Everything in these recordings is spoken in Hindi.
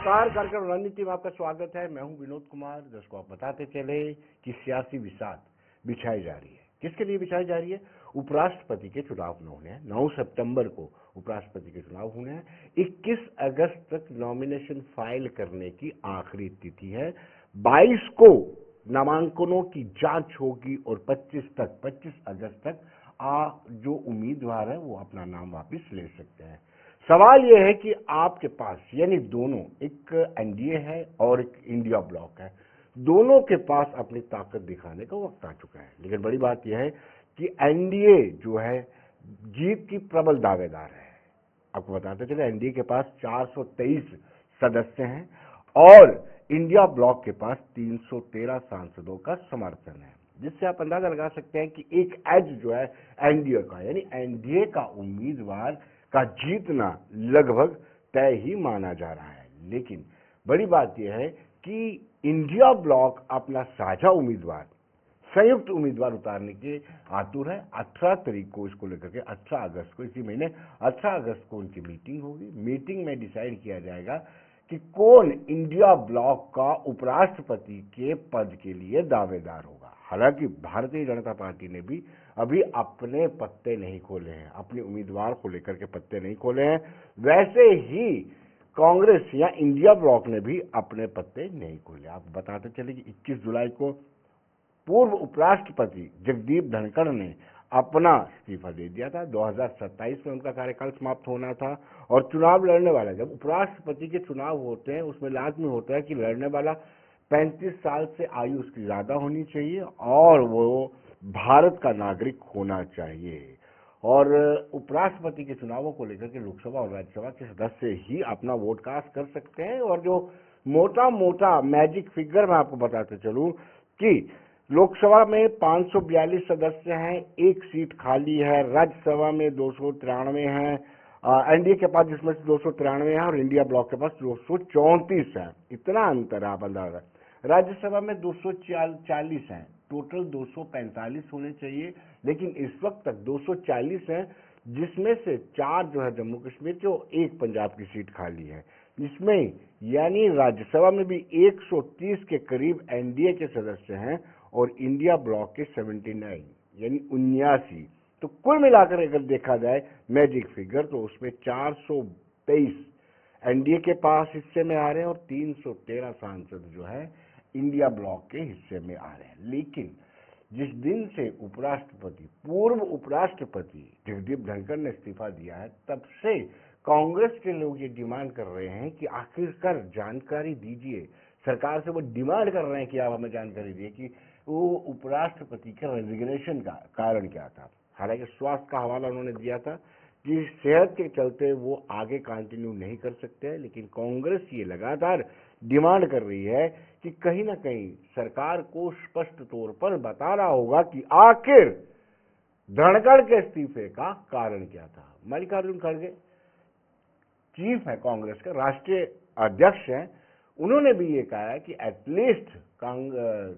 नमस्कार, कार्यक्रम रणनीति में आपका स्वागत है। मैं हूं विनोद कुमार। दर्शकों, आप बताते चले कि सियासी बिसात बिछाई जा रही है। किसके लिए बिछाई जा रही है? उपराष्ट्रपति के चुनाव होने हैं। 9 सितंबर को उपराष्ट्रपति के चुनाव होने हैं। 21 अगस्त तक नॉमिनेशन फाइल करने की आखिरी तिथि है। 22 को नामांकनों की जांच होगी और 25 अगस्त तक जो उम्मीदवार है वो अपना नाम वापस ले सकते हैं। सवाल यह है कि आपके पास, यानी दोनों, एक एनडीए है और एक इंडिया ब्लॉक है, दोनों के पास अपनी ताकत दिखाने का वक्त आ चुका है। लेकिन बड़ी बात यह है कि एनडीए जो है जीत की प्रबल दावेदार है। आपको बताते चले, एनडीए के पास 423 सदस्य हैं और इंडिया ब्लॉक के पास 313 सांसदों का समर्थन है, जिससे आप अंदाजा लगा सकते हैं कि एक एज जो है एनडीए का, यानी एनडीए का उम्मीदवार का जीतना लगभग तय ही माना जा रहा है। लेकिन बड़ी बात यह है कि इंडिया ब्लॉक अपना साझा उम्मीदवार, संयुक्त उम्मीदवार उतारने के आतुर है। 18 तारीख को इसको लेकर के 18 अगस्त को, इसी महीने 18 अगस्त को उनकी मीटिंग होगी। मीटिंग में डिसाइड किया जाएगा कि कौन इंडिया ब्लॉक का उपराष्ट्रपति के पद के लिए दावेदार होगा। हालांकि भारतीय जनता पार्टी ने भी अभी अपने पत्ते नहीं खोले हैं, अपने उम्मीदवार को लेकर के पत्ते नहीं खोले हैं। वैसे ही कांग्रेस या इंडिया ब्लॉक ने भी अपने पत्ते नहीं खोले। आप बताते चले कि 21 जुलाई को पूर्व उपराष्ट्रपति जगदीप धनखड़ ने अपना इस्तीफा दे दिया था। 2027 में उनका कार्यकाल समाप्त होना था और चुनाव लड़ने वाला, जब उपराष्ट्रपति के चुनाव होते हैं उसमें लाजमी होता है कि लड़ने वाला 35 साल से आयु उसकी ज्यादा होनी चाहिए और वो भारत का नागरिक होना चाहिए। और उपराष्ट्रपति के चुनावों को लेकर के लोकसभा और राज्यसभा के सदस्य ही अपना वोट कास्ट कर सकते हैं। और जो मोटा मोटा मैजिक फिगर मैं आपको बताते चलूं कि लोकसभा में 542 सदस्य हैं, एक सीट खाली है। राज्यसभा में 293 हैं, एनडीए के पास, जिसमें से 293 है और इंडिया ब्लॉक के पास 234 है। इतना अंतर आप अंदाजा। राज्यसभा में 240 हैं, टोटल 245 होने चाहिए, लेकिन इस वक्त तक 240 हैं, जिसमें से 4 जो है जम्मू कश्मीर के और 1 पंजाब की सीट खाली है। इसमें यानी राज्यसभा में भी 130 के करीब एनडीए के सदस्य हैं और इंडिया ब्लॉक के 79 यानी 79। तो कुल मिलाकर अगर देखा जाए मैजिक फिगर, तो उसमें 423 एनडीए के पास हिस्से में आ रहे हैं और 313 सांसद जो है इंडिया ब्लॉक के हिस्से में आ रहे हैं। लेकिन जिस दिन से पूर्व उपराष्ट्रपति जगदीप धनखड़ ने इस्तीफा दिया है, तब से कांग्रेस के लोग ये डिमांड कर रहे हैं कि आखिरकार जानकारी दीजिए। सरकार से वो डिमांड कर रहे हैं कि आप हमें जानकारी दिए कि वो उपराष्ट्रपति के रेजिग्नेशन का कारण क्या था। हालांकि स्वास्थ्य का हवाला उन्होंने दिया था कि सेहत के चलते वो आगे कंटिन्यू नहीं कर सकते हैं। लेकिन कांग्रेस ये लगातार डिमांड कर रही है कि कहीं ना कहीं सरकार को स्पष्ट तौर पर बताना होगा कि आखिर धनखड़ के इस्तीफे का कारण क्या था। मल्लिकार्जुन खड़गे चीफ है कांग्रेस का, राष्ट्रीय अध्यक्ष हैं, उन्होंने भी ये कहा है कि एटलीस्ट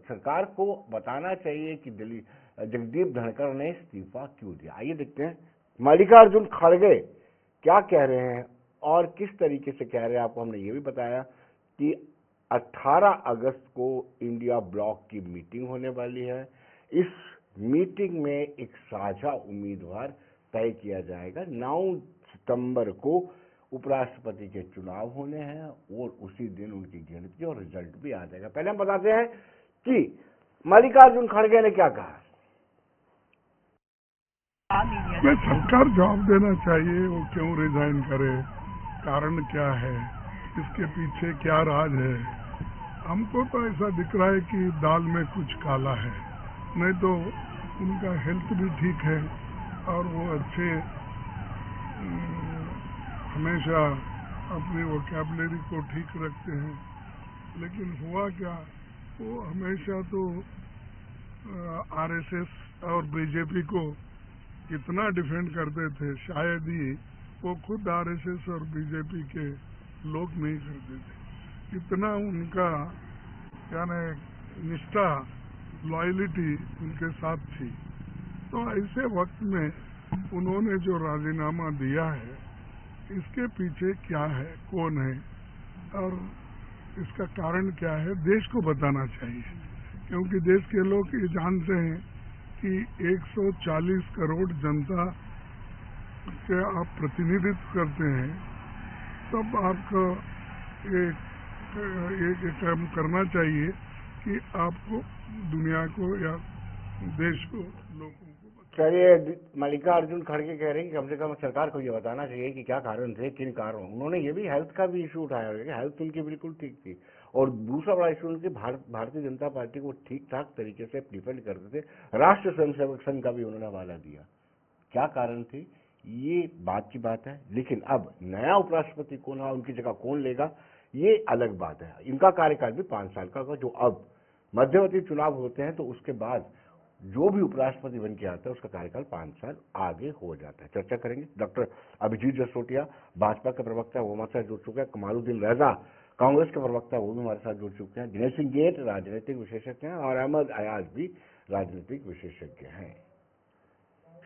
सरकार को बताना चाहिए कि जगदीप धनखड़ ने इस्तीफा क्यों दिया। आइए देखते हैं मल्लिकार्जुन खड़गे क्या कह रहे हैं और किस तरीके से कह रहे हैं। आपको हमने ये भी बताया कि 18 अगस्त को इंडिया ब्लॉक की मीटिंग होने वाली है। इस मीटिंग में एक साझा उम्मीदवार तय किया जाएगा। 9 सितंबर को उपराष्ट्रपति के चुनाव होने हैं और उसी दिन उनकी गिनती और रिजल्ट भी आ जाएगा। पहले हम बताते हैं कि मल्लिकार्जुन खड़गे ने क्या कहा। सरकार जवाब देना चाहिए, वो क्यों रिजाइन करे, कारण क्या है, इसके पीछे क्या राज है। हमको तो ऐसा दिख रहा है कि दाल में कुछ काला है, नहीं तो उनका हेल्थ भी ठीक है और वो अच्छे हमेशा अपनी वोकैबुलरी को ठीक रखते हैं। लेकिन हुआ क्या, वो हमेशा तो आरएसएस और बीजेपी को कितना डिफेंड करते थे, शायद ही वो खुद आरएसएस और बीजेपी के लोग नहीं करते थे। इतना उनका यानी निष्ठा, लॉयलिटी उनके साथ थी। तो ऐसे वक्त में उन्होंने जो राजीनामा दिया है, इसके पीछे क्या है, कौन है, और इसका कारण क्या है देश को बताना चाहिए, क्योंकि देश के लोग ये जानते हैं कि 140 करोड़ जनता के आप प्रतिनिधित्व करते हैं, तब आपको एक काम करना चाहिए कि आपको दुनिया को या देश को, लोगों को। चलिए, मल्लिकार्जुन खड़गे कह रहे हैं कि कम से कम सरकार को ये बताना चाहिए कि क्या कारण थे, किन कारणों। उन्होंने ये भी हेल्थ का भी इशू उठाया है कि हेल्थ उनकी बिल्कुल ठीक थी, और दूसरा बड़ा इशू उनकी भारतीय जनता पार्टी को ठीक ठाक तरीके से डिफेंड करते थे। राष्ट्रीय स्वयंसेवक संघ का भी उन्होंने हवाला दिया। क्या कारण थे, ये बात की बात है, लेकिन अब नया उपराष्ट्रपति कौन है, उनकी जगह कौन लेगा, ये अलग बात है। इनका कार्यकाल भी 5 साल का होगा। जो अब मध्यवर्ती चुनाव होते हैं तो उसके बाद जो भी उपराष्ट्रपति बन के आता है उसका कार्यकाल 5 साल आगे हो जाता है। चर्चा करेंगे। डॉक्टर अभिजीत जसरोटिया भाजपा के प्रवक्ता, वो हमारे साथ जुड़ चुके हैं। कमालुद्दीन रजा कांग्रेस के प्रवक्ता, वो भी हमारे साथ जुड़ चुके हैं। दिनेश सिंह गेट राजनीतिक विशेषज्ञ हैं और अहमद अयाज भी राजनीतिक विशेषज्ञ हैं।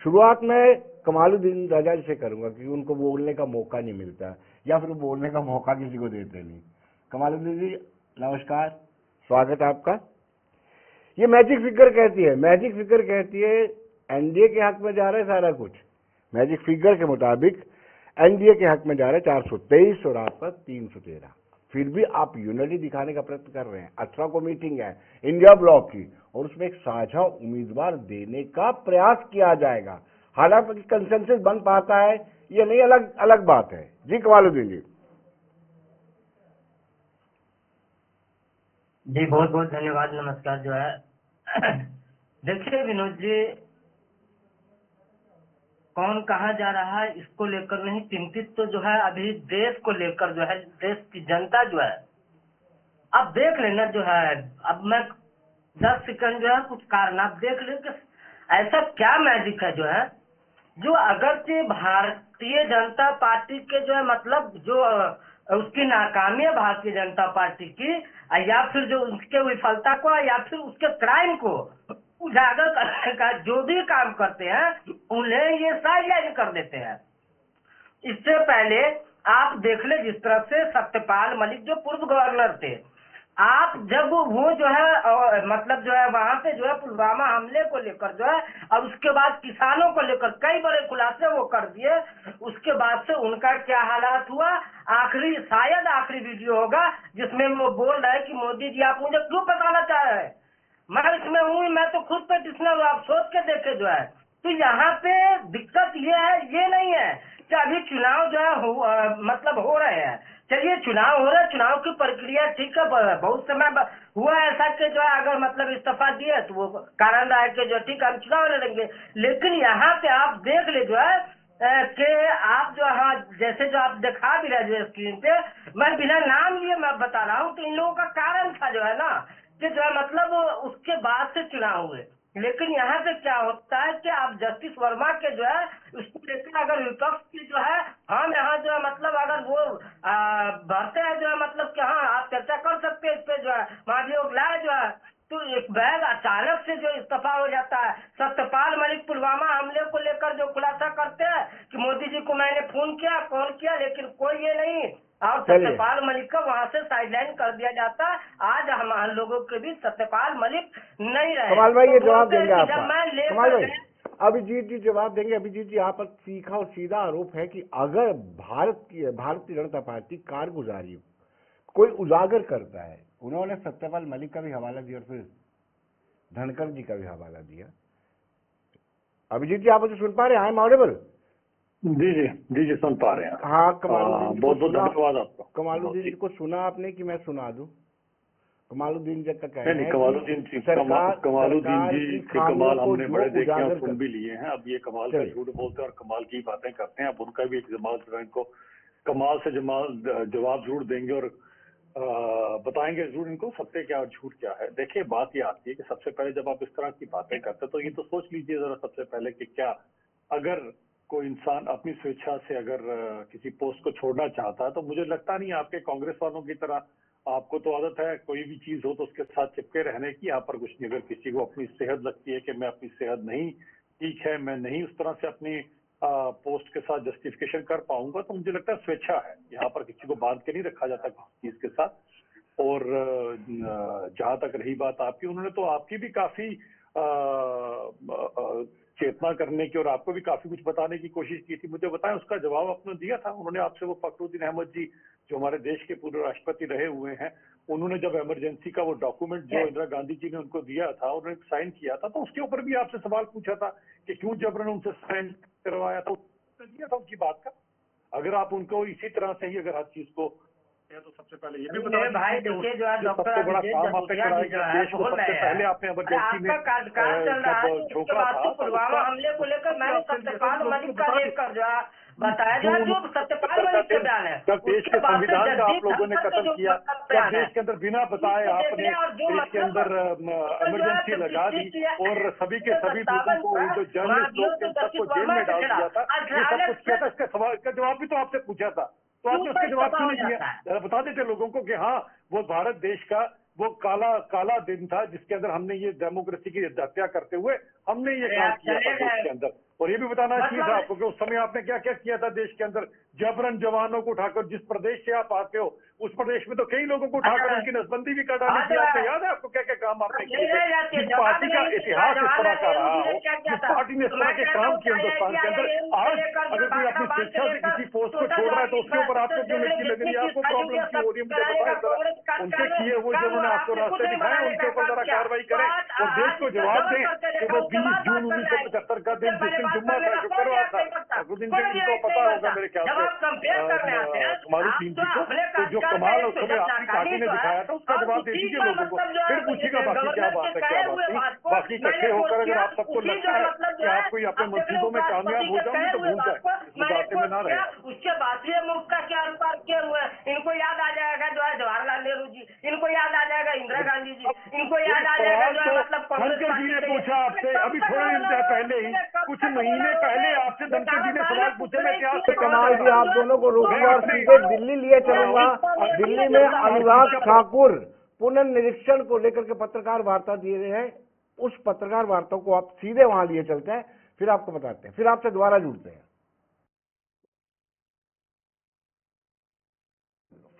शुरुआत में कमालुद्दीन रजा से करूंगा क्योंकि उनको बोलने का मौका नहीं मिलता, या फिर बोलने का मौका किसी को देते नहीं। कमालुद्दीन जी नमस्कार, स्वागत है आपका। ये मैजिक फिगर कहती है एनडीए के हक में जा रहा है सारा कुछ। मैजिक फिगर के मुताबिक एनडीए के हक में जा रहा है 423 और आपका 313। फिर भी आप यूनिटी दिखाने का प्रयत्न कर रहे हैं। 18 को मीटिंग है इंडिया ब्लॉक की, और उसमें एक साझा उम्मीदवार देने का प्रयास किया जाएगा। हालांकि कंसेंसस बन पाता है ये नहीं, अलग अलग बात है। जी कमालुद्दीन जी। जी बहुत बहुत धन्यवाद, नमस्कार। जो है देखिए विनोद जी, कौन कहाँ जा रहा है इसको लेकर नहीं, चिंतित तो जो है अभी देश को लेकर जो है, देश की जनता जो है, अब देख लेना जो है, अब मैं 10 सेकंड जो है कुछ कारण आप देख ले कि ऐसा क्या मैजिक है जो है, जो अगरचे भारतीय जनता पार्टी के जो है मतलब जो उसकी नाकामी है भारतीय जनता पार्टी की, या फिर जो उसके विफलता को या फिर उसके क्राइम को उजागर करने का जो भी काम करते हैं उन्हें ये साइडलाइन कर देते हैं। इससे पहले आप देख ले जिस तरह से सत्यपाल मलिक जो पूर्व गवर्नर थे, आप जब वो जो है मतलब जो है वहां पे जो है पुलवामा हमले को लेकर जो है, और उसके बाद किसानों को लेकर कई बड़े खुलासे वो कर दिए। उसके बाद से उनका क्या हालात हुआ, शायद आखिरी वीडियो होगा जिसमें वो बोल रहे हैं कि मोदी जी आप मुझे क्यों बताना चाह रहे हैं, मैं इसमें हूँ, मैं तो खुद पेटिशनर हूँ, आप सोच के देखे जो है। तो यहाँ पे दिक्कत ये है, ये नहीं है कि अभी चुनाव जो है मतलब हो रहे हैं। चलिए चुनाव हो रहा है, चुनाव की प्रक्रिया ठीक है, बहुत समय हुआ ऐसा कि जो है अगर मतलब इस्तीफा दिए तो वो कारण रहा है कि जो ठीक हम चुनाव लड़ेंगे। लेकिन यहाँ पे आप देख ले जो है कि आप जो हाँ जैसे जो आप दिखा भी रहे जो स्क्रीन पे, मैं बिना नाम लिए मैं बता रहा हूँ, तो इन लोगों का कारण था जो है ना कि जो है मतलब उसके बाद से चुनाव हुए। लेकिन यहाँ पे क्या होता है कि आप जस्टिस वर्मा के जो है उसको लेकर अगर विपक्ष की जो है हम यहाँ जो है मतलब अगर वो भरते हैं जो है मतलब कि हाँ आप चर्चा कर सकते हैं इस पे जो है महाभियोग लाए जो है, तो एक बैग अचानक से जो इस्तीफा हो जाता है। सत्यपाल मलिक पुलवामा हमले को लेकर जो खुलासा करते हैं कि मोदी जी को मैंने फोन किया, कॉल किया, लेकिन कोई ये नहीं, और सत्यपाल मलिक का वहां से साइडलाइन कर दिया जाता है। आज हम लोगों के बीच सत्यपाल मलिक नहीं रहे। कमाल भाई ये जवाब देंगे जब मैं कमाल भाई अभिजीत जी जवाब देंगे। अभिजीत जी यहाँ पर तीखा और सीधा आरोप है कि अगर भारतीय जनता पार्टी कारगुजारी कोई उजागर करता है, उन्होंने सत्यपाल मलिक का भी हवाला दिया और फिर धनखड़ जी का भी हवाला दिया। अभिजीत जी आप मुझे सुन पा रहे हैं? I am audible? जी सुन पा रहे हैं। हाँ कमालुद्दीन, बहुत बहुत धन्यवाद आपका। कमालुद्दीन जी को सुना आपने कि मैं सुना दूं? कमालुद्दीन जी का कहना है कमालुद्दीन जी के कमाल हमने बड़े देखे और सुन भी लिए हैं। अब ये कमाल का झूठ बोलते हैं और कमाल की बातें करते हैं। अब उनका भी एक इनको कमाल से जवाब जरूर देंगे और बताएंगे जरूर इनको सत्य क्या और झूठ क्या है। देखिए बात ये आती है कि सबसे पहले जब आप इस तरह की बातें करते तो ये तो सोच लीजिए जरा सबसे पहले कि क्या अगर कोई इंसान अपनी स्वेच्छा से अगर किसी पोस्ट को छोड़ना चाहता है, तो मुझे लगता नहीं आपके कांग्रेस वालों की तरह आपको तो आदत है कोई भी चीज हो तो उसके साथ चिपके रहने की। यहाँ पर कुछ नहीं, अगर किसी को अपनी सेहत लगती है कि मैं अपनी सेहत नहीं ठीक है, मैं नहीं उस तरह से अपनी पोस्ट के साथ जस्टिफिकेशन कर पाऊंगा, तो मुझे लगता है स्वेच्छा है, यहाँ पर किसी को बांध के नहीं रखा जाता किसी चीज के साथ। और जहां तक रही बात आपकी, उन्होंने तो आपकी भी काफी चेतना करने की और आपको भी काफी कुछ बताने की कोशिश की थी। मुझे बताएं, उसका जवाब आपने दिया था? उन्होंने आपसे, वो फखरुद्दीन अहमद जी जो हमारे देश के पूर्व राष्ट्रपति रहे हुए हैं, उन्होंने जब इमरजेंसी का वो डॉक्यूमेंट जो इंदिरा गांधी जी ने उनको दिया था, उन्होंने साइन किया था, तो उसके ऊपर भी आपसे सवाल पूछा था कि क्यों जबरन उनसे साइन करवाया था, उत्तर दिया था उनकी बात का। अगर आप उनको इसी तरह से ही अगर हर चीज को, तो सबसे पहले ये भी बता भाई देखिए जो है डॉक्टर सबसे बड़ा काम आपने कराया देश को, सबसे पहले आपने इमरजेंसी में जब झोंका था, पुलवामा हमले को लेकर मैंने सत्यपाल मलिक का लेकर जो है बताया जो है, जो सत्यपाल मलिक के बयान है, जब देश के संविधान का आप लोगों ने कत्ल किया, जब देश के अंदर बिना बताए आपने देश के अंदर इमरजेंसी लगा दी और सभी के सभी लोगों को, जो जर्नलिस्ट लोग थे सबको जेल में डाल दिया था, ये सब कुछ किया था, इसका सवाल का जवाब भी तो आपसे पूछा था, तो आपने उसका जवाब क्यों नहीं दिया? बता देते लोगों को कि हाँ, वो भारत देश का वो काला दिन था जिसके अंदर हमने ये डेमोक्रेसी की हत्या करते हुए हमने ये काम किया था देश के अंदर। और ये भी बताना चाहिए था आपको कि उस समय आपने क्या क्या किया था देश के अंदर, जबरन जवानों को उठाकर, जिस प्रदेश से आप आते हो उस प्रदेश में तो कई लोगों को उठाकर उनकी नसबंदी भी कर डाली थी। आपको याद है आपको क्या क्या काम आपने किए थे? जिस पार्टी का इतिहास इस तरह का रहा हो, जिस पार्टी ने इस तरह के काम किए हिंदुस्तान के अंदर, आज अगर कोई अपनी शिक्षा से किसी पोस्ट को छोड़ रहा है तो उसके ऊपर आपको क्यों नहीं लग रही है? आपको प्रॉब्लम क्यों हो रही है? मुझे बताएं, उनके किए हुए जो उन्होंने आपको रास्ते दिखाए उनके ऊपर जरा कार्रवाई करें और देश को जवाब दें कि वो 20 जून 1975 का दिन जिस दिन जुम्मा था, शुक्रवार था, उस दिन उनको पता होगा मेरे ख्याल से हमारी टीम जी को, तो जो कमाल उस समय आपकी पार्टी ने दिखाया था उसका जवाब दे दीजिए लोगों को, फिर पूछिएगा बाकी क्या बात है, क्या बात नहीं। बाकी इकट्ठे होकर अगर आप सबको लगता है कि आप कोई अपने मंसूबों में कामयाब हो जाओगे तो भूल जाए, इस बातें में ना रहे। उसके बाद ये मुल्क का क्या अनुपात किए हुए हैं, इनको याद आ जाएगा जो है जवाहरलाल नेहरू जी, इनको याद आ जाएगा इंदिरा गांधी जी, इनको याद आ जाएगा जो है मतलब धनखड़ जी ने पूछा आपसे अभी थोड़े दिन पहले ही, कुछ महीने पहले आपसे धनखड़ जी ने सवाल पूछे, मैं क्या कमाल जी आप दोनों को रोकूंगा और सीधे दिल्ली लिए चलूंगा। दिल्ली में अनुराग ठाकुर पुनर्निरीक्षण को लेकर के पत्रकार वार्ता दिए गए हैं, उस पत्रकार वार्ता को आप सीधे वहां लिए चलते हैं, फिर आपको बताते हैं, फिर आपसे दोबारा जुड़ते हैं।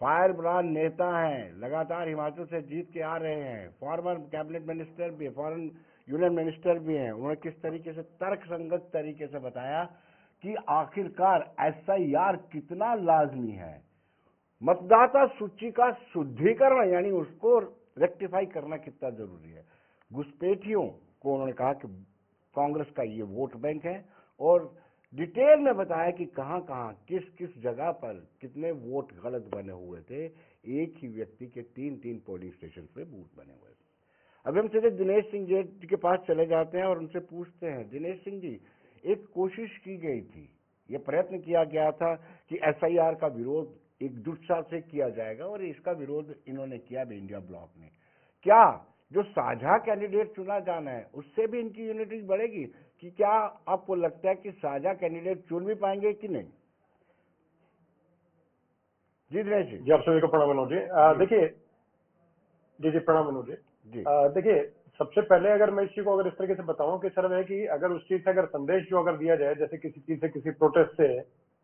फायर ब्रांड नेता हैं, लगातार हिमाचल से जीत के आ रहे हैं, फॉर्मर कैबिनेट मिनिस्टर भी, फॉरेन यूनियन मिनिस्टर भी हैं। उन्होंने किस तरीके से तर्कसंगत तरीके से बताया कि आखिरकार SIR कितना लाजमी है, मतदाता सूची का शुद्धिकरण यानी उसको रेक्टिफाई करना कितना जरूरी है। घुसपैठियों को उन्होंने कहा कि कांग्रेस का ये वोट बैंक है और डिटेल में बताया कि कहां कहां किस किस जगह पर कितने वोट गलत बने हुए थे। एक ही व्यक्ति के 3-3 पोलिंग स्टेशन पे बूथ बने हुए थे। अब हम सीधे दिनेश सिंह जी के पास चले जाते हैं और उनसे पूछते हैं, दिनेश सिंह जी, एक कोशिश की गई थी, ये प्रयत्न किया गया था कि SIR का विरोध एकजुटता से किया जाएगा और इसका विरोध इन्होंने किया भी इंडिया ब्लॉक ने। क्या जो साझा कैंडिडेट चुना जाना है उससे भी इनकी यूनिटी बढ़ेगी कि क्या आपको लगता है कि साझा कैंडिडेट चुन भी पाएंगे कि नहीं? जी दिनेश जी। जी आप सभी को प्रणाम विनोद जी। देखिए जी प्रणाम विनोद जी। देखिए सबसे पहले अगर मैं इस चीज को अगर इस तरीके से बताऊं कि सर है कि अगर उस चीज से अगर संदेश जो अगर दिया जाए जैसे किसी चीज से किसी प्रोटेस्ट से,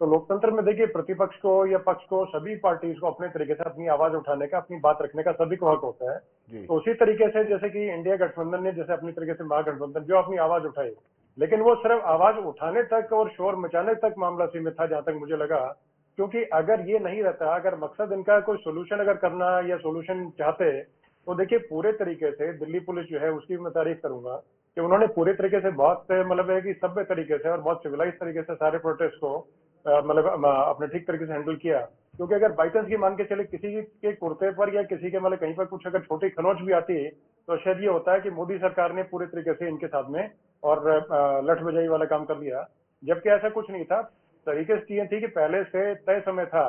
तो लोकतंत्र में देखिए प्रतिपक्ष को या पक्ष को सभी पार्टीज को अपने तरीके से अपनी आवाज उठाने का, अपनी बात रखने का सभी को हक होता है। तो उसी तरीके से जैसे कि इंडिया गठबंधन ने जैसे अपनी तरीके से महागठबंधन जो अपनी आवाज उठाई, लेकिन वो सिर्फ आवाज उठाने तक और शोर मचाने तक मामला सीमित था जहां तक मुझे लगा। क्योंकि अगर ये नहीं रहता, अगर मकसद इनका कोई सोल्यूशन अगर करना या सोल्यूशन चाहते, तो देखिए पूरे तरीके से दिल्ली पुलिस जो है उसकी मैं तारीफ करूंगा कि उन्होंने पूरे तरीके से बहुत मतलब है कि सभ्य तरीके से और बहुत सिविलाइज तरीके से सारे प्रोटेस्ट को मतलब अपने ठीक तरीके से हैंडल किया। क्योंकि अगर बाई चांस की मान के चले किसी के कुर्ते पर या किसी के मतलब कहीं पर कुछ अगर छोटी खनोच भी आती तो शायद ये होता है कि मोदी सरकार ने पूरे तरीके से इनके साथ में और लठ बजाई वाला काम कर दिया, जबकि ऐसा कुछ नहीं था। तरीके से चीजें थी कि पहले से तय समय था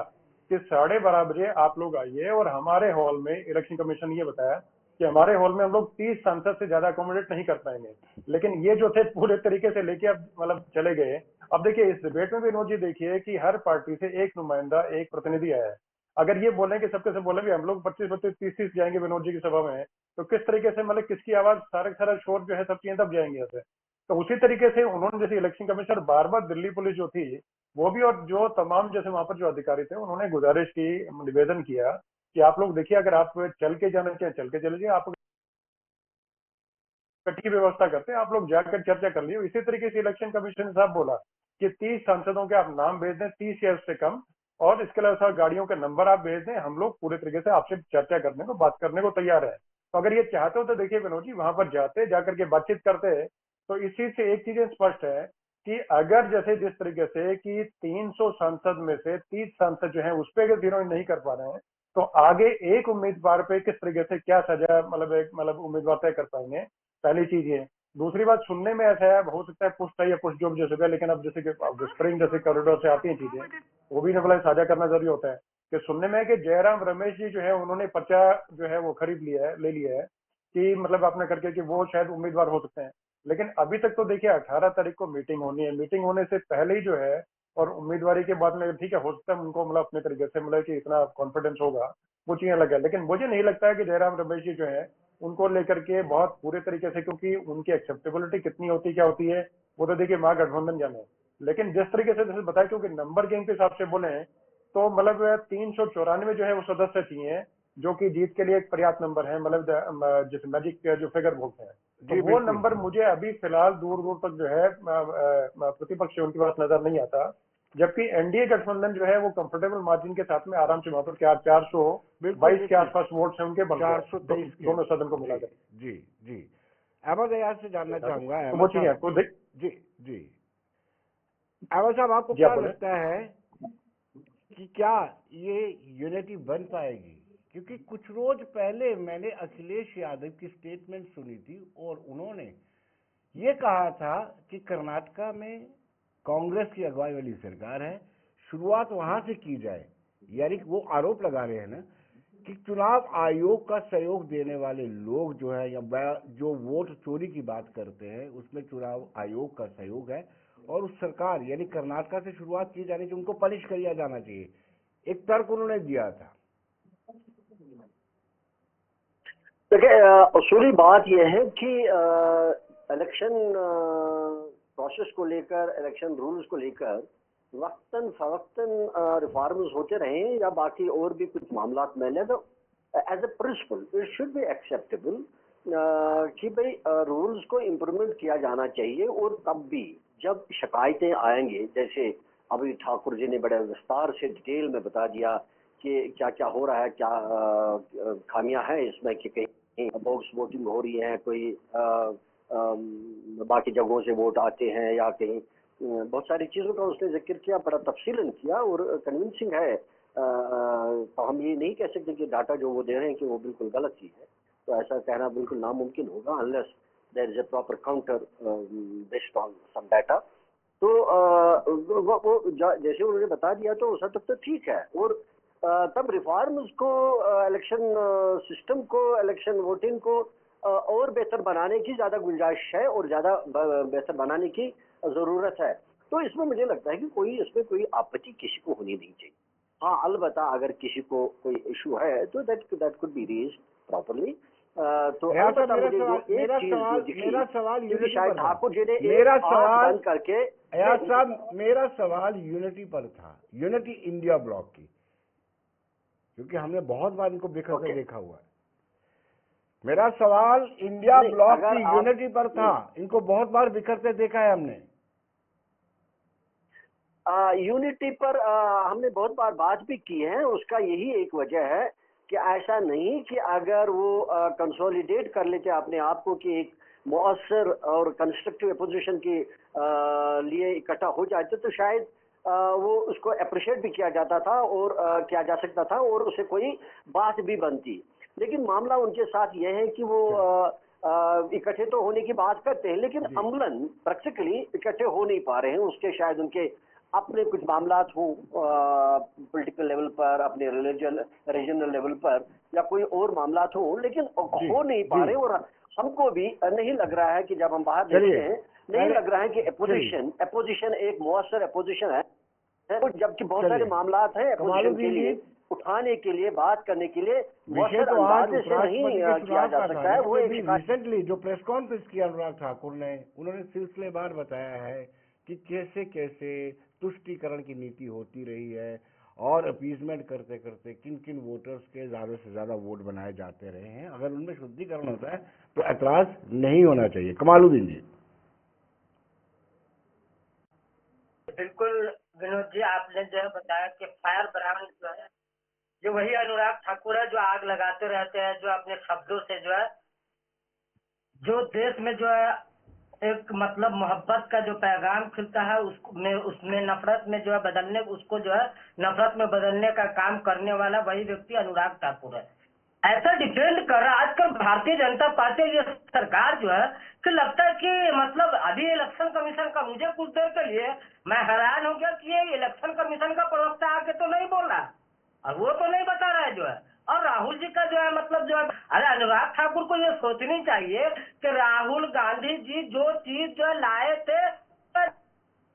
कि 12:30 बजे आप लोग आइए और हमारे हॉल में इलेक्शन कमीशन ये बताया कि हमारे हॉल में हम लोग 30 सांसद से ज्यादा अकोमोडेट नहीं कर पाएंगे। लेकिन ये जो थे पूरे तरीके से लेके अब मतलब चले गए। अब देखिए इस डिबेट में भी विनोद जी देखिए कि हर पार्टी से एक नुमाइंदा, एक प्रतिनिधि आया है। अगर ये बोले कि सबके सब बोले भी हम लोग 25-25, 30-30 जाएंगे विनोद जी की सभा में, तो किस तरीके से मतलब किसकी आवाज सारा शोर जो है सब चीजें दब जाएंगे ऐसे। तो उसी तरीके से उन्होंने जैसे इलेक्शन कमिश्नर बार बार दिल्ली पुलिस जो थी वो भी, और जो तमाम जैसे वहां पर जो अधिकारी थे उन्होंने गुजारिश की, निवेदन किया कि आप लोग देखिए, अगर आप चल के जाना चाहे चल के चले जाइए, आप की व्यवस्था करते हैं, आप लोग जाकर चर्चा कर लीजिए। इसी तरीके से इलेक्शन कमीशन साहब बोला कि 30 सांसदों के आप नाम भेज दें, 30 या उससे कम, और इसके अलावा गाड़ियों के नंबर आप भेज दें, हम लोग पूरे तरीके से आपसे चर्चा करने को, बात करने को तैयार है। तो अगर ये चाहते हो तो देखिए विनोद जी, वहां पर जाते, जाकर के बातचीत करते, तो इस चीज से एक चीजें स्पष्ट है कि अगर जैसे जिस तरीके से कि 300 सांसद में से 30 सांसद जो है उस पर अगर जीरो नहीं कर पा रहे हैं, तो आगे एक उम्मीदवार पे किस तरीके से क्या सजा, मतलब उम्मीदवार तय कर पाएंगे, पहली चीज ये। दूसरी बात, सुनने में ऐसा है, हो सकता है पुश था या पुश जो भी जैसे, लेकिन अब जैसे कि विस्परिंग जैसे कॉरिडोर से आती हैं चीजें, वो भी मतलब साझा करना जरूरी होता है कि सुनने में है कि जयराम रमेश जी जो है उन्होंने पर्चा जो है वो खरीद लिया है, ले लिया है कि मतलब अपने करके कि वो शायद उम्मीदवार हो सकते हैं। लेकिन अभी तक तो देखिए 18 तारीख को मीटिंग होनी है, मीटिंग होने से पहले ही जो है, और उम्मीदवारी के बाद में ठीक है, हो सकता है उनको मतलब अपने तरीके से मतलब कि इतना कॉन्फिडेंस होगा, वो चीजें लगे। लेकिन मुझे नहीं लगता है कि जयराम रमेश जी जो है उनको लेकर के बहुत पूरे तरीके से, क्योंकि उनकी एक्सेप्टेबिलिटी कितनी होती क्या होती है वो तो देखिए महागठबंधन जाने। लेकिन जिस तरीके से जैसे बताया, क्योंकि नंबर गेम के हिसाब से बोले तो मतलब 394 जो है वो सदस्य चाहिए, जो कि जीत के लिए एक पर्याप्त नंबर है, मतलब जैसे मैजिक जो फिगर बोलते हैं, तो वो नंबर मुझे अभी फिलहाल दूर दूर तक जो है प्रतिपक्ष उनके पास नजर नहीं आता। जबकि एनडीए गठबंधन जो है वो कंफर्टेबल मार्जिन के साथ में आराम से वहां पर 422 के आसपास वोट है उनके, 423 दोनों सदन को मिलाकर। जी जी, अहमद अयाज से जानना चाहूंगा, वो चीज है तो जी जी अहमद साहब, आपको क्या लगता है कि क्या ये यूनिटी बन पाएगी? क्योंकि कुछ रोज पहले मैंने अखिलेश यादव की स्टेटमेंट सुनी थी और उन्होंने ये कहा था कि कर्नाटका में कांग्रेस की अगुवाई वाली सरकार है, शुरुआत वहां से की जाए। यानी कि वो आरोप लगा रहे हैं ना कि चुनाव आयोग का सहयोग देने वाले लोग जो है, या जो वोट चोरी की बात करते हैं, उसमें चुनाव आयोग का सहयोग है, और उस सरकार यानी कर्नाटका से शुरुआत की जानी चाहिए, उनको पनिश किया जाना चाहिए। एक तर्क उन्होंने दिया था। देखिए, असूली बात यह है कि इलेक्शन प्रोसेस को लेकर, इलेक्शन रूल्स को लेकर वक्तन फवक्तन रिफॉर्म्स होते रहे या बाकी और भी कुछ मामला में ले, तो as a principle it should be acceptable कि भाई रूल्स को इम्प्रूवमेंट किया जाना चाहिए। और तब भी जब शिकायतें आएंगे, जैसे अभी ठाकुर जी ने बड़े विस्तार से डिटेल में बता दिया कि क्या क्या हो रहा है, क्या खामियां हैं इसमें, कि कहीं बॉक्स वोटिंग हो रही है, कोई बाकी जगहों से वोट आते हैं, या कहीं बहुत सारी चीज़ों का उसने जिक्र किया, बड़ा तफसीलन किया और कन्विंसिंग है। तो हम ये नहीं कह सकते कि डाटा जो वो दे रहे हैं कि वो बिल्कुल गलत चीज़ है, तो ऐसा कहना बिल्कुल नामुमकिन होगा unless there is a proper counter based on some data. तो वो जैसे उन्होंने बता दिया तो उस हद तक तो ठीक है। और तब रिफॉर्म्स को, इलेक्शन सिस्टम को, इलेक्शन वोटिंग को और बेहतर बनाने की ज़्यादा गुंजाइश है और ज़्यादा बेहतर बनाने की ज़रूरत है। तो इसमें मुझे लगता है कि इसमें कोई आपत्ति किसी को होनी नहीं चाहिए। हाँ, अलबत्ता अगर किसी को कोई इशू है तो that could be raised properly. तो मेरा सवाल यूनिटी पर था, यूनिटी इंडिया ब्लॉक की, क्योंकि हमने बहुत बार इनको बिखरते देखा हुआ है। मेरा सवाल इंडिया ब्लॉक की यूनिटी पर था, इनको बहुत बार बिखरते देखा है हमने। यूनिटी पर हमने बहुत बार बात भी की है। उसका यही एक वजह है कि ऐसा नहीं कि अगर वो कंसोलिडेट कर लेते अपने आप को कि एक मौसर और कंस्ट्रक्टिव अपोजिशन के लिए इकट्ठा हो जाते, तो शायद वो उसको अप्रिशिएट भी किया जाता था और किया जा सकता था और उसे कोई बात भी बनती। लेकिन मामला उनके साथ यह है कि वो इकट्ठे तो होने की बात करते हैं, लेकिन अमलन प्रैक्टिकली इकट्ठे हो नहीं पा रहे हैं। उसके शायद उनके अपने कुछ मामला हों पॉलिटिकल लेवल पर, अपने रीजनल लेवल पर, या कोई और मामला हों, लेकिन हो नहीं पा रहे। और हमको भी नहीं लग रहा है कि जब हम बाहर देखते हैं, नहीं लग रहा है कि अपोजिशन एक मौसर अपोजिशन है, जबकि बहुत सारे मामला हैं अपोजिशन के लिए उठाने के लिए, बात करने के लिए विषय तो आज अंदाजे से नहीं किया जा सकता है। वो एक रिसेंटली जो प्रेस कॉन्फ्रेंस की अनुराग ठाकुर ने, उन्होंने सिलसिलेवार बताया है कि कैसे कैसे तुष्टीकरण की नीति होती रही है और अपीजमेंट करते करते किन किन वोटर्स के ज्यादा से ज्यादा वोट बनाए जाते रहे हैं। अगर उनमें शुद्धिकरण होता है तो ऐतराज नहीं होना चाहिए। कमालुद्दीन जी। बिल्कुल विनोद जी, आपने जो है बताया कि फायर ब्रांड जो है जो वही अनुराग ठाकुर है जो आग लगाते रहते हैं, जो अपने शब्दों से जो है जो देश में जो है एक मतलब मोहब्बत का जो पैगाम खिलता है उसमें नफरत में जो है बदलने, उसको जो है नफरत में बदलने का काम करने वाला वही व्यक्ति अनुराग ठाकुर है। ऐसा डिपेंड कर रहा है आजकल भारतीय जनता पार्टी ये सरकार जो है कि लगता है कि मतलब अभी इलेक्शन कमीशन का मुझे कुछ देर के लिए मैं हैरान हो गया कि ये इलेक्शन कमीशन का प्रवक्ता आके तो नहीं बोल रहा और वो तो नहीं बता रहा है जो है। और राहुल जी का जो है मतलब जो है, अरे अनुराग ठाकुर को ये सोचनी चाहिए कि राहुल गांधी जी जो चीज जो लाए थे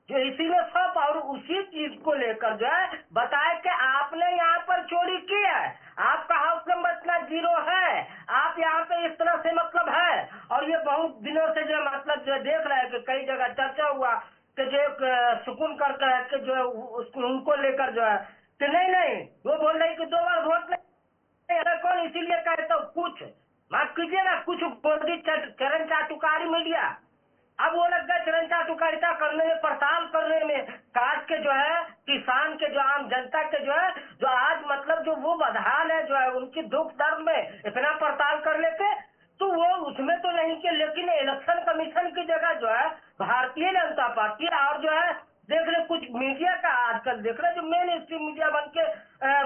जो इसीलिए सब और उसी चीज को लेकर जो है बताया कि आपने यहाँ पर चोरी की है, आपका हाउस नंबर इतना 0 है, आप यहाँ पे इस तरह से मतलब है। और ये बहुत दिनों से जो मतलब जो देख रहे हैं कि कई जगह चर्चा हुआ कि जो सुकून करके है कि जो उनको लेकर जो है कि नहीं वो बोल रहे कि 2 बार वोट नहीं कौन, इसीलिए कहता हूँ कुछ माफ कीजिए ना, कुछ गोदी चरण चाटुकारी मीडिया अब वो लग गया चरण चाटुकारिता करने में, पड़ताल करने में, काट के जो है किसान के जो आम जनता के जो है जो आज मतलब जो वो बदहाल है जो है उनकी दुख दर्द में इतना पड़ताल कर लेते तो वो उसमें तो नहीं के, लेकिन इलेक्शन कमीशन की जगह जो है भारतीय जनता पार्टी और जो है देख रहे कुछ मीडिया का आजकल देख रहे जो मेन स्ट्रीम मीडिया बन के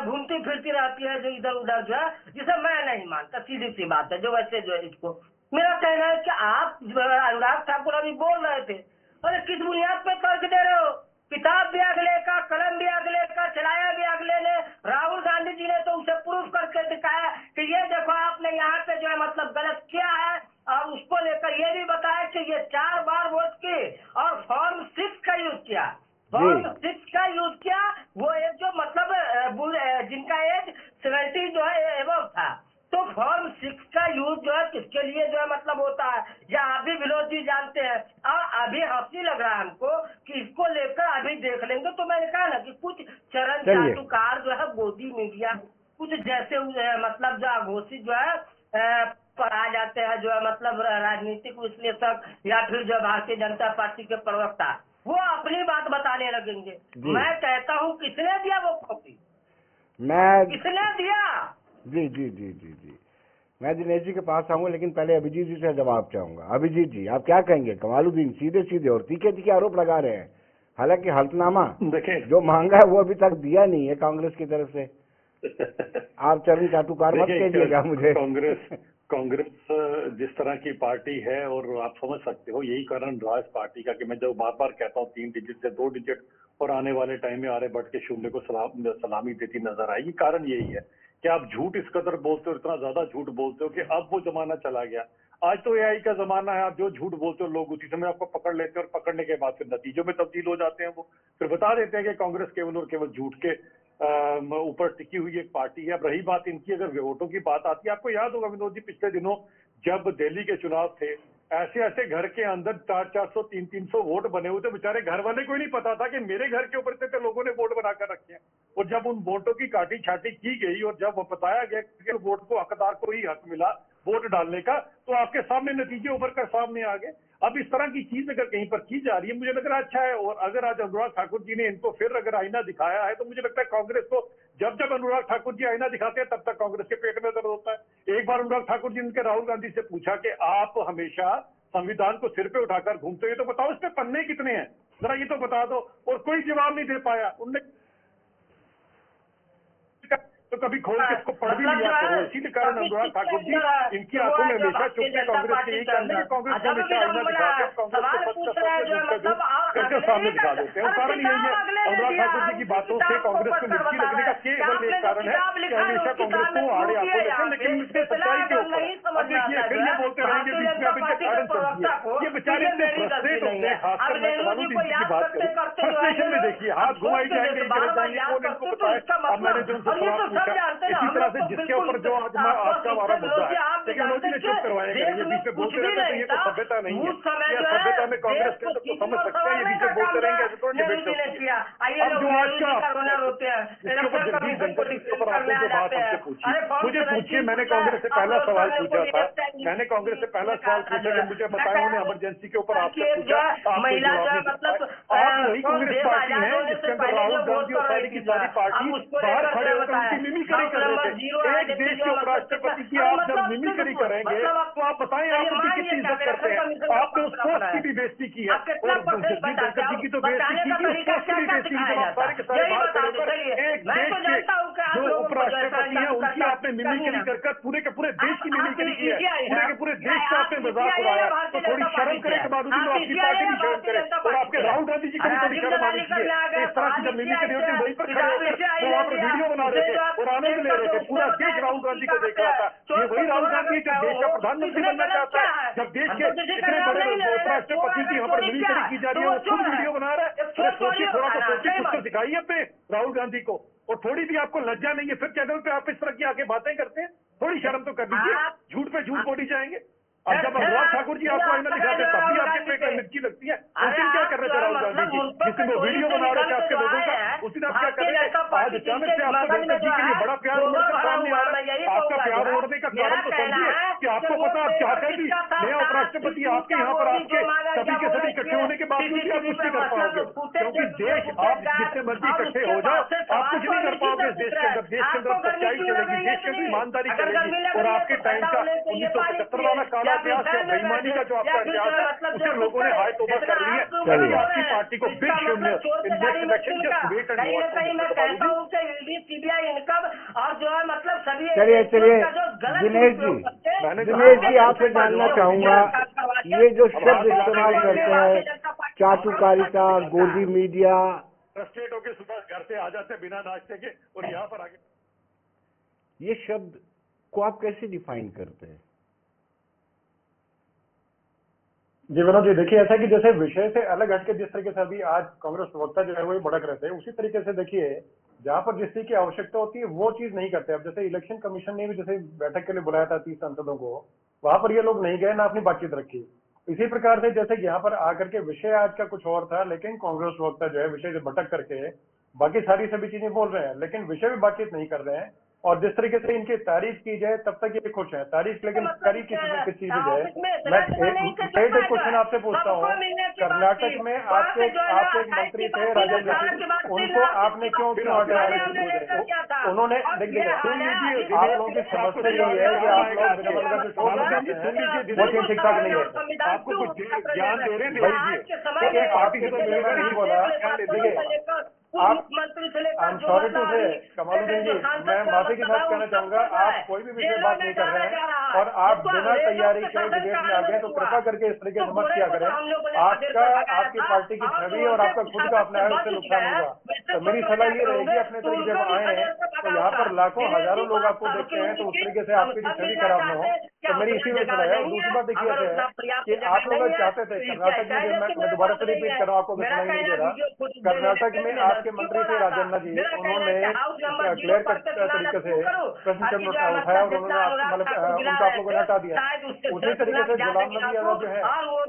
घूमती फिरती रहती है जो इधर उधर जो है, जिसे मैं नहीं मानता, सीधी सी बात है। जो वैसे जो है इसको मेरा कहना है कि आप अनुराग ठाकुर अभी बोल रहे थे, अरे किस बुनियाद पे तर्क दे रहे हो? किताब भी अगले का, कलम भी अगले का, चलाया भी अगले ने। राहुल गांधी जी ने तो उसे प्रूफ करके दिखाया कि ये देखो आपने यहाँ पे जो है मतलब गलत किया है और उसको लेकर ये भी बताया कि ये 4 बार वोट की और फॉर्म 6 का यूज किया, फॉर्म 6 का यूज किया। वो एक जो मतलब जिनका एज 70 जो है एबव था, तो फॉर्म 6 का यूज जो है किसके लिए जो है मतलब होता है या अभी विनोद जी जानते हैं। और अभी हंसी लग रहा है हमको कि इसको लेकर अभी देख लेंगे। तो मैंने कहा ना कि कुछ चरण चाटुकार जो है गोदी मीडिया कुछ जैसे मतलब जो अघोषित जो है पर आ जाते हैं जो है मतलब राजनीतिक विश्लेषक या फिर जो भारतीय जनता पार्टी के प्रवक्ता वो अपनी बात बताने लगेंगे। मैं कहता हूँ किसने दिया वो कॉपी, किसने दिया? जी मैं दिनेश जी के पास आऊंगा, लेकिन पहले अभिजीत जी से जवाब चाहूंगा। अभिजीत जी आप क्या कहेंगे? कमालुद्दीन सीधे और तीखे आरोप लगा रहे हैं, हालांकि हल्फनामा देखिए जो मांगा है वो अभी तक दिया नहीं है कांग्रेस की तरफ से। आप चरण चाटुकार मत कहिएगा मुझे। कांग्रेस जिस तरह की पार्टी है और आप समझ सकते हो यही कारण रहा इस पार्टी का कि मैं जो बार बार कहता हूँ 3 डिजिट से 2 डिजिट और आने वाले टाइम में आर्यभट्ट के शून्य को सलामी देती नजर आएगी। कारण यही है कि आप झूठ इस कदर बोलते हो, इतना ज्यादा झूठ बोलते हो कि अब वो जमाना चला गया। आज तो एआई का जमाना है, आप जो झूठ बोलते हो लोग उसी समय आपको पकड़ लेते हैं और पकड़ने के बाद फिर नतीजों में तब्दील हो जाते हैं। वो फिर बता देते हैं कि कांग्रेस केवल और केवल झूठ के ऊपर टिकी हुई एक पार्टी है। अब रही बात इनकी अगर वोटों की बात आती है, आपको याद होगा विनोद जी पिछले दिनों जब दिल्ली के चुनाव थे ऐसे घर के अंदर 400 300 वोट बने हुए थे, बेचारे घर वाले को ही नहीं पता था कि मेरे घर के ऊपर इतने लोगों ने वोट बनाकर रखे हैं। और जब उन वोटों की काटी छाटी की गई और जब बताया गया कि वोट को हकदार को ही हक मिला वोट डालने का, तो आपके सामने नतीजे उभर कर सामने आ गए। अब इस तरह की चीज अगर कहीं पर की जा रही है मुझे लग रहा है अच्छा है। और अगर आज अनुराग ठाकुर जी ने इनको फिर अगर आईना दिखाया है तो मुझे लगता है कांग्रेस को जब अनुराग ठाकुर जी आईना दिखाते हैं तब तक कांग्रेस के पेट में दर्द होता है। एक बार अनुराग ठाकुर जी ने राहुल गांधी से पूछा कि आप हमेशा संविधान को सिर पे उठाकर घूमते हो, तो बताओ इस पे पन्ने कितने हैं, जरा ये तो बता दो। और कोई जवाब नहीं दे पाया उनने, तो कभी खोल के इसको पढ़ भी लिया करो। इसी के कारण अनुराग ठाकुर जी इनकी आंखों में हमेशा चुपके कांग्रेस के यही करने के कांग्रेस को हमेशा आईना दिखाते हैं, कांग्रेस को करके सामने दिखा देते हैं। कारण यही है अनुराग ठाकुर जी की बातों से कांग्रेस को मिर्ची लगने का केवल एक कारण है कि हमेशा कांग्रेस को आड़े आते हैं। लेकिन इसके सच्चाई के ऊपर अब देखिए फिर ये बोलते रहेंगे बीच में, अभी तक कारण समझिए। ये बेचारे इतने फ्रस्ट्रेट होते हैं, खासकर मैं कमालू दीदी की बात करूं, फ्रस्ट्रेशन में देखिए हाथ घुमाई जाएंगे, गिर जाएंगे, कौन इनको बताए। अब मैंने जो उनसे सवाल पूछा, इसी तरह से जिसके ऊपर जो आज का हमारा मुद्दा है, टेक्नोलॉजी ने चुप करवाएंगे, ये बीच में बोलते रहते हैं, तो ये तो सभ्यता नहीं है। या सभ्यता में कांग्रेस के तो समझ सकते हैं, ये बीच में बोलते रहेंगे, ऐसे थोड़ा डिबेट होती है। अब जो आज का इसके ऊपर जगदीश धनखड़ के ऊपर आपने जो बात हमसे पूछी, मुझे पूछिए, मैंने कांग्रेस से पहला सवाल पूछा था, मैंने कांग्रेस से पहला सवाल पूछा कि मुझे बताया उन्होंने इमरजेंसी के ऊपर आपसे पूछा, आपने जवाब नहीं दिया। आप वही कांग्रेस पार्टी है जिसके अंदर राहुल गांधी और सारी की सारी पार्टी बाहर खड़े होकर उनकी मिमिक्री कर रहे थे। एक देश के उपराष्ट्रपति की आप जब मिमिक्री करेंगे तो आप बताएं आप उनकी कितनी इज्जत करते हैं। आपने उस पोस्ट की भी बेइज्जती की है, और जगदीश धनखड़ जी की तो बेइज्जती की, उस पोस्ट की भी बेइज्जती की। जब आप सारे के सारे बाहर खड़े होकर एक देश के जो उपराष्ट्रपति है उनकी आपने मिमिक्री कर पूरे के पूरे देश की मिमिक्री की है, पूरे के पूरे देश का आपने मजाक उड़ाया, तो थोड़ी शर्म करे के बावजूद आपकी पार्टी भी शर्म करे, और आपके राहुल गांधी जी को भी थोड़ी शर्म आनी चाहिए। इस तरह की जब मिमिक्री होती है वहीं पर खड़े होकर वो वहाँ पर वीडियो बना रहे थे और आनंद ले रहे थे, पूरा देश राहुल गांधी को देख रहा था। ये वही राहुल गांधी जो देश का प्रधानमंत्री बनना चाहता है, जब देश के इतने बड़े उपराष्ट्रपति की यहाँ पर मिमिक्री की जा रही है, वो खुद वीडियो बना रहा है। सोचिए, थोड़ा सा सोचिए, कुछ तो दिखाइए अपने राहुल गांधी को, और थोड़ी भी आपको लज्जा नहीं है, फिर चैनल पे आप इस तरह की आके बातें करते हैं, थोड़ी शर्म तो कर दीजिए। झूठ पे झूठ बोली जाएंगे। अब जब अनुराग ठाकुर जी आपको आईना दिखाते तब भी आपके पेट में मिर्ची लगती है। उस दिन क्या कर रहे थे राहुल गांधी जी, जिसमें वो वीडियो बना रहे थे आपके लोगों का, उस दिन आप क्या कर रहे थे? आज अचानक से आपको धनखड़ जी के लिए बड़ा प्यार उड़कर सामने आ रहा है। आपका प्यार उड़ने का कारण तो समझिए कि आपको पता, आप चाहते भी नया उपराष्ट्रपति आपके यहाँ पर आपके सभी के सभी इकट्ठे होने के बावजूद भी आप कुछ नहीं कर पाओगे, क्योंकि देश आप जितने मर्जी इकट्ठे हो जाओ आप कुछ नहीं कर पाओगे। देश के अंदर सच्चाई चलेगी, देश के अंदर ईमानदारी चलेगी, और आपके टाइम का 1975 वाला काला इतिहास या बेईमानी का जो आपका इतिहास है उसे लोगों ने हाय तौबा कर ली है। चलिए आपकी पार्टी को बिग शून्य in next election, just wait and watch. और जो है मतलब सभी चलिए दिनेश जी आपसे जानना चाहूंगा, ये जो शब्द इस्तेमाल करते हैं चाटुकारिता, गोदी मीडिया, फ्रस्ट्रेट होकर सुबह घर से आ जाते हैं बिना नाश्ते के और यहाँ पर आगे, ये शब्द को आप कैसे डिफाइन करते हैं? जी विनोद जी, देखिए ऐसा कि जैसे विषय से अलग हटके जिस तरीके से अभी आज कांग्रेस प्रवक्ता जो है वो भड़क रहे थे, उसी तरीके से देखिए जहां पर जिस चीज की आवश्यकता होती है वो चीज नहीं करते। अब जैसे इलेक्शन कमीशन ने भी जैसे बैठक के लिए बुलाया था 30 सांसदों को, वहां पर ये लोग नहीं गए, ना अपनी बातचीत रखी। इसी प्रकार से जैसे यहाँ पर आकर के विषय आज का कुछ और था, लेकिन कांग्रेस प्रवक्ता जो है विषय से भटक करके बाकी सारी सभी चीजें बोल रहे हैं, लेकिन विषय में बातचीत नहीं कर रहे हैं। और जिस तरीके से इनकी तारीफ की जाए तब तक ये खुश है तारीफ, लेकिन करी किस चीज जो है। मैं एक क्वेश्चन आपसे पूछता हूँ, कर्नाटक में आपके एक मंत्री थे राजेंद्र सिंह, उनको आपने क्यों हटाया? उन्होंने देखिए आप लोगों की समस्या यही है कि आप लोग बिना मतलब के शोर करते हैं, वो चीज ठीक ठाक नहीं है। आपको कुछ ज्ञान दे रहे हैं पार्टी से तो मेरे नहीं बोला। देखिए आप, आई एम सॉरी टू से कमालुद्दीन जी, मैं माफी के साथ कहना चाहूंगा, आप कोई भी विषय बात नहीं कर रहे हैं और आप बिना तैयारी के डिबेट में आ गए, तो कृपा करके इस तरीके से मत किया करें। आपका, आपकी पार्टी की छवि और आपका खुद का अपना है उससे नुकसान होगा। तो मेरी सलाह ये रहेगी, अपने तरीके जब आए हैं तो यहाँ पर लाखों हजारों लोग आपको देखते हैं, तो उस तरीके से आपकी भी छवि खराब न हो। तो मेरी इसी में सलाह है। दूसरी बात देखिए है कि आप लोग चाहते थे कर्नाटक में, मैं दोबारा से रिपीट कर रहा हूँ, आपको मैं सुनाई नहीं दे रहा, कर्नाटक में आपके मंत्री थे राजेंद्र जी, उन्होंने क्लियर कट तरीके से प्रश्न चिन्ह उठाया और उन्होंने मतलब उनको आप लोगों ने हटा दिया। उसी तरीके से गुलाम नबी आजाद जो है,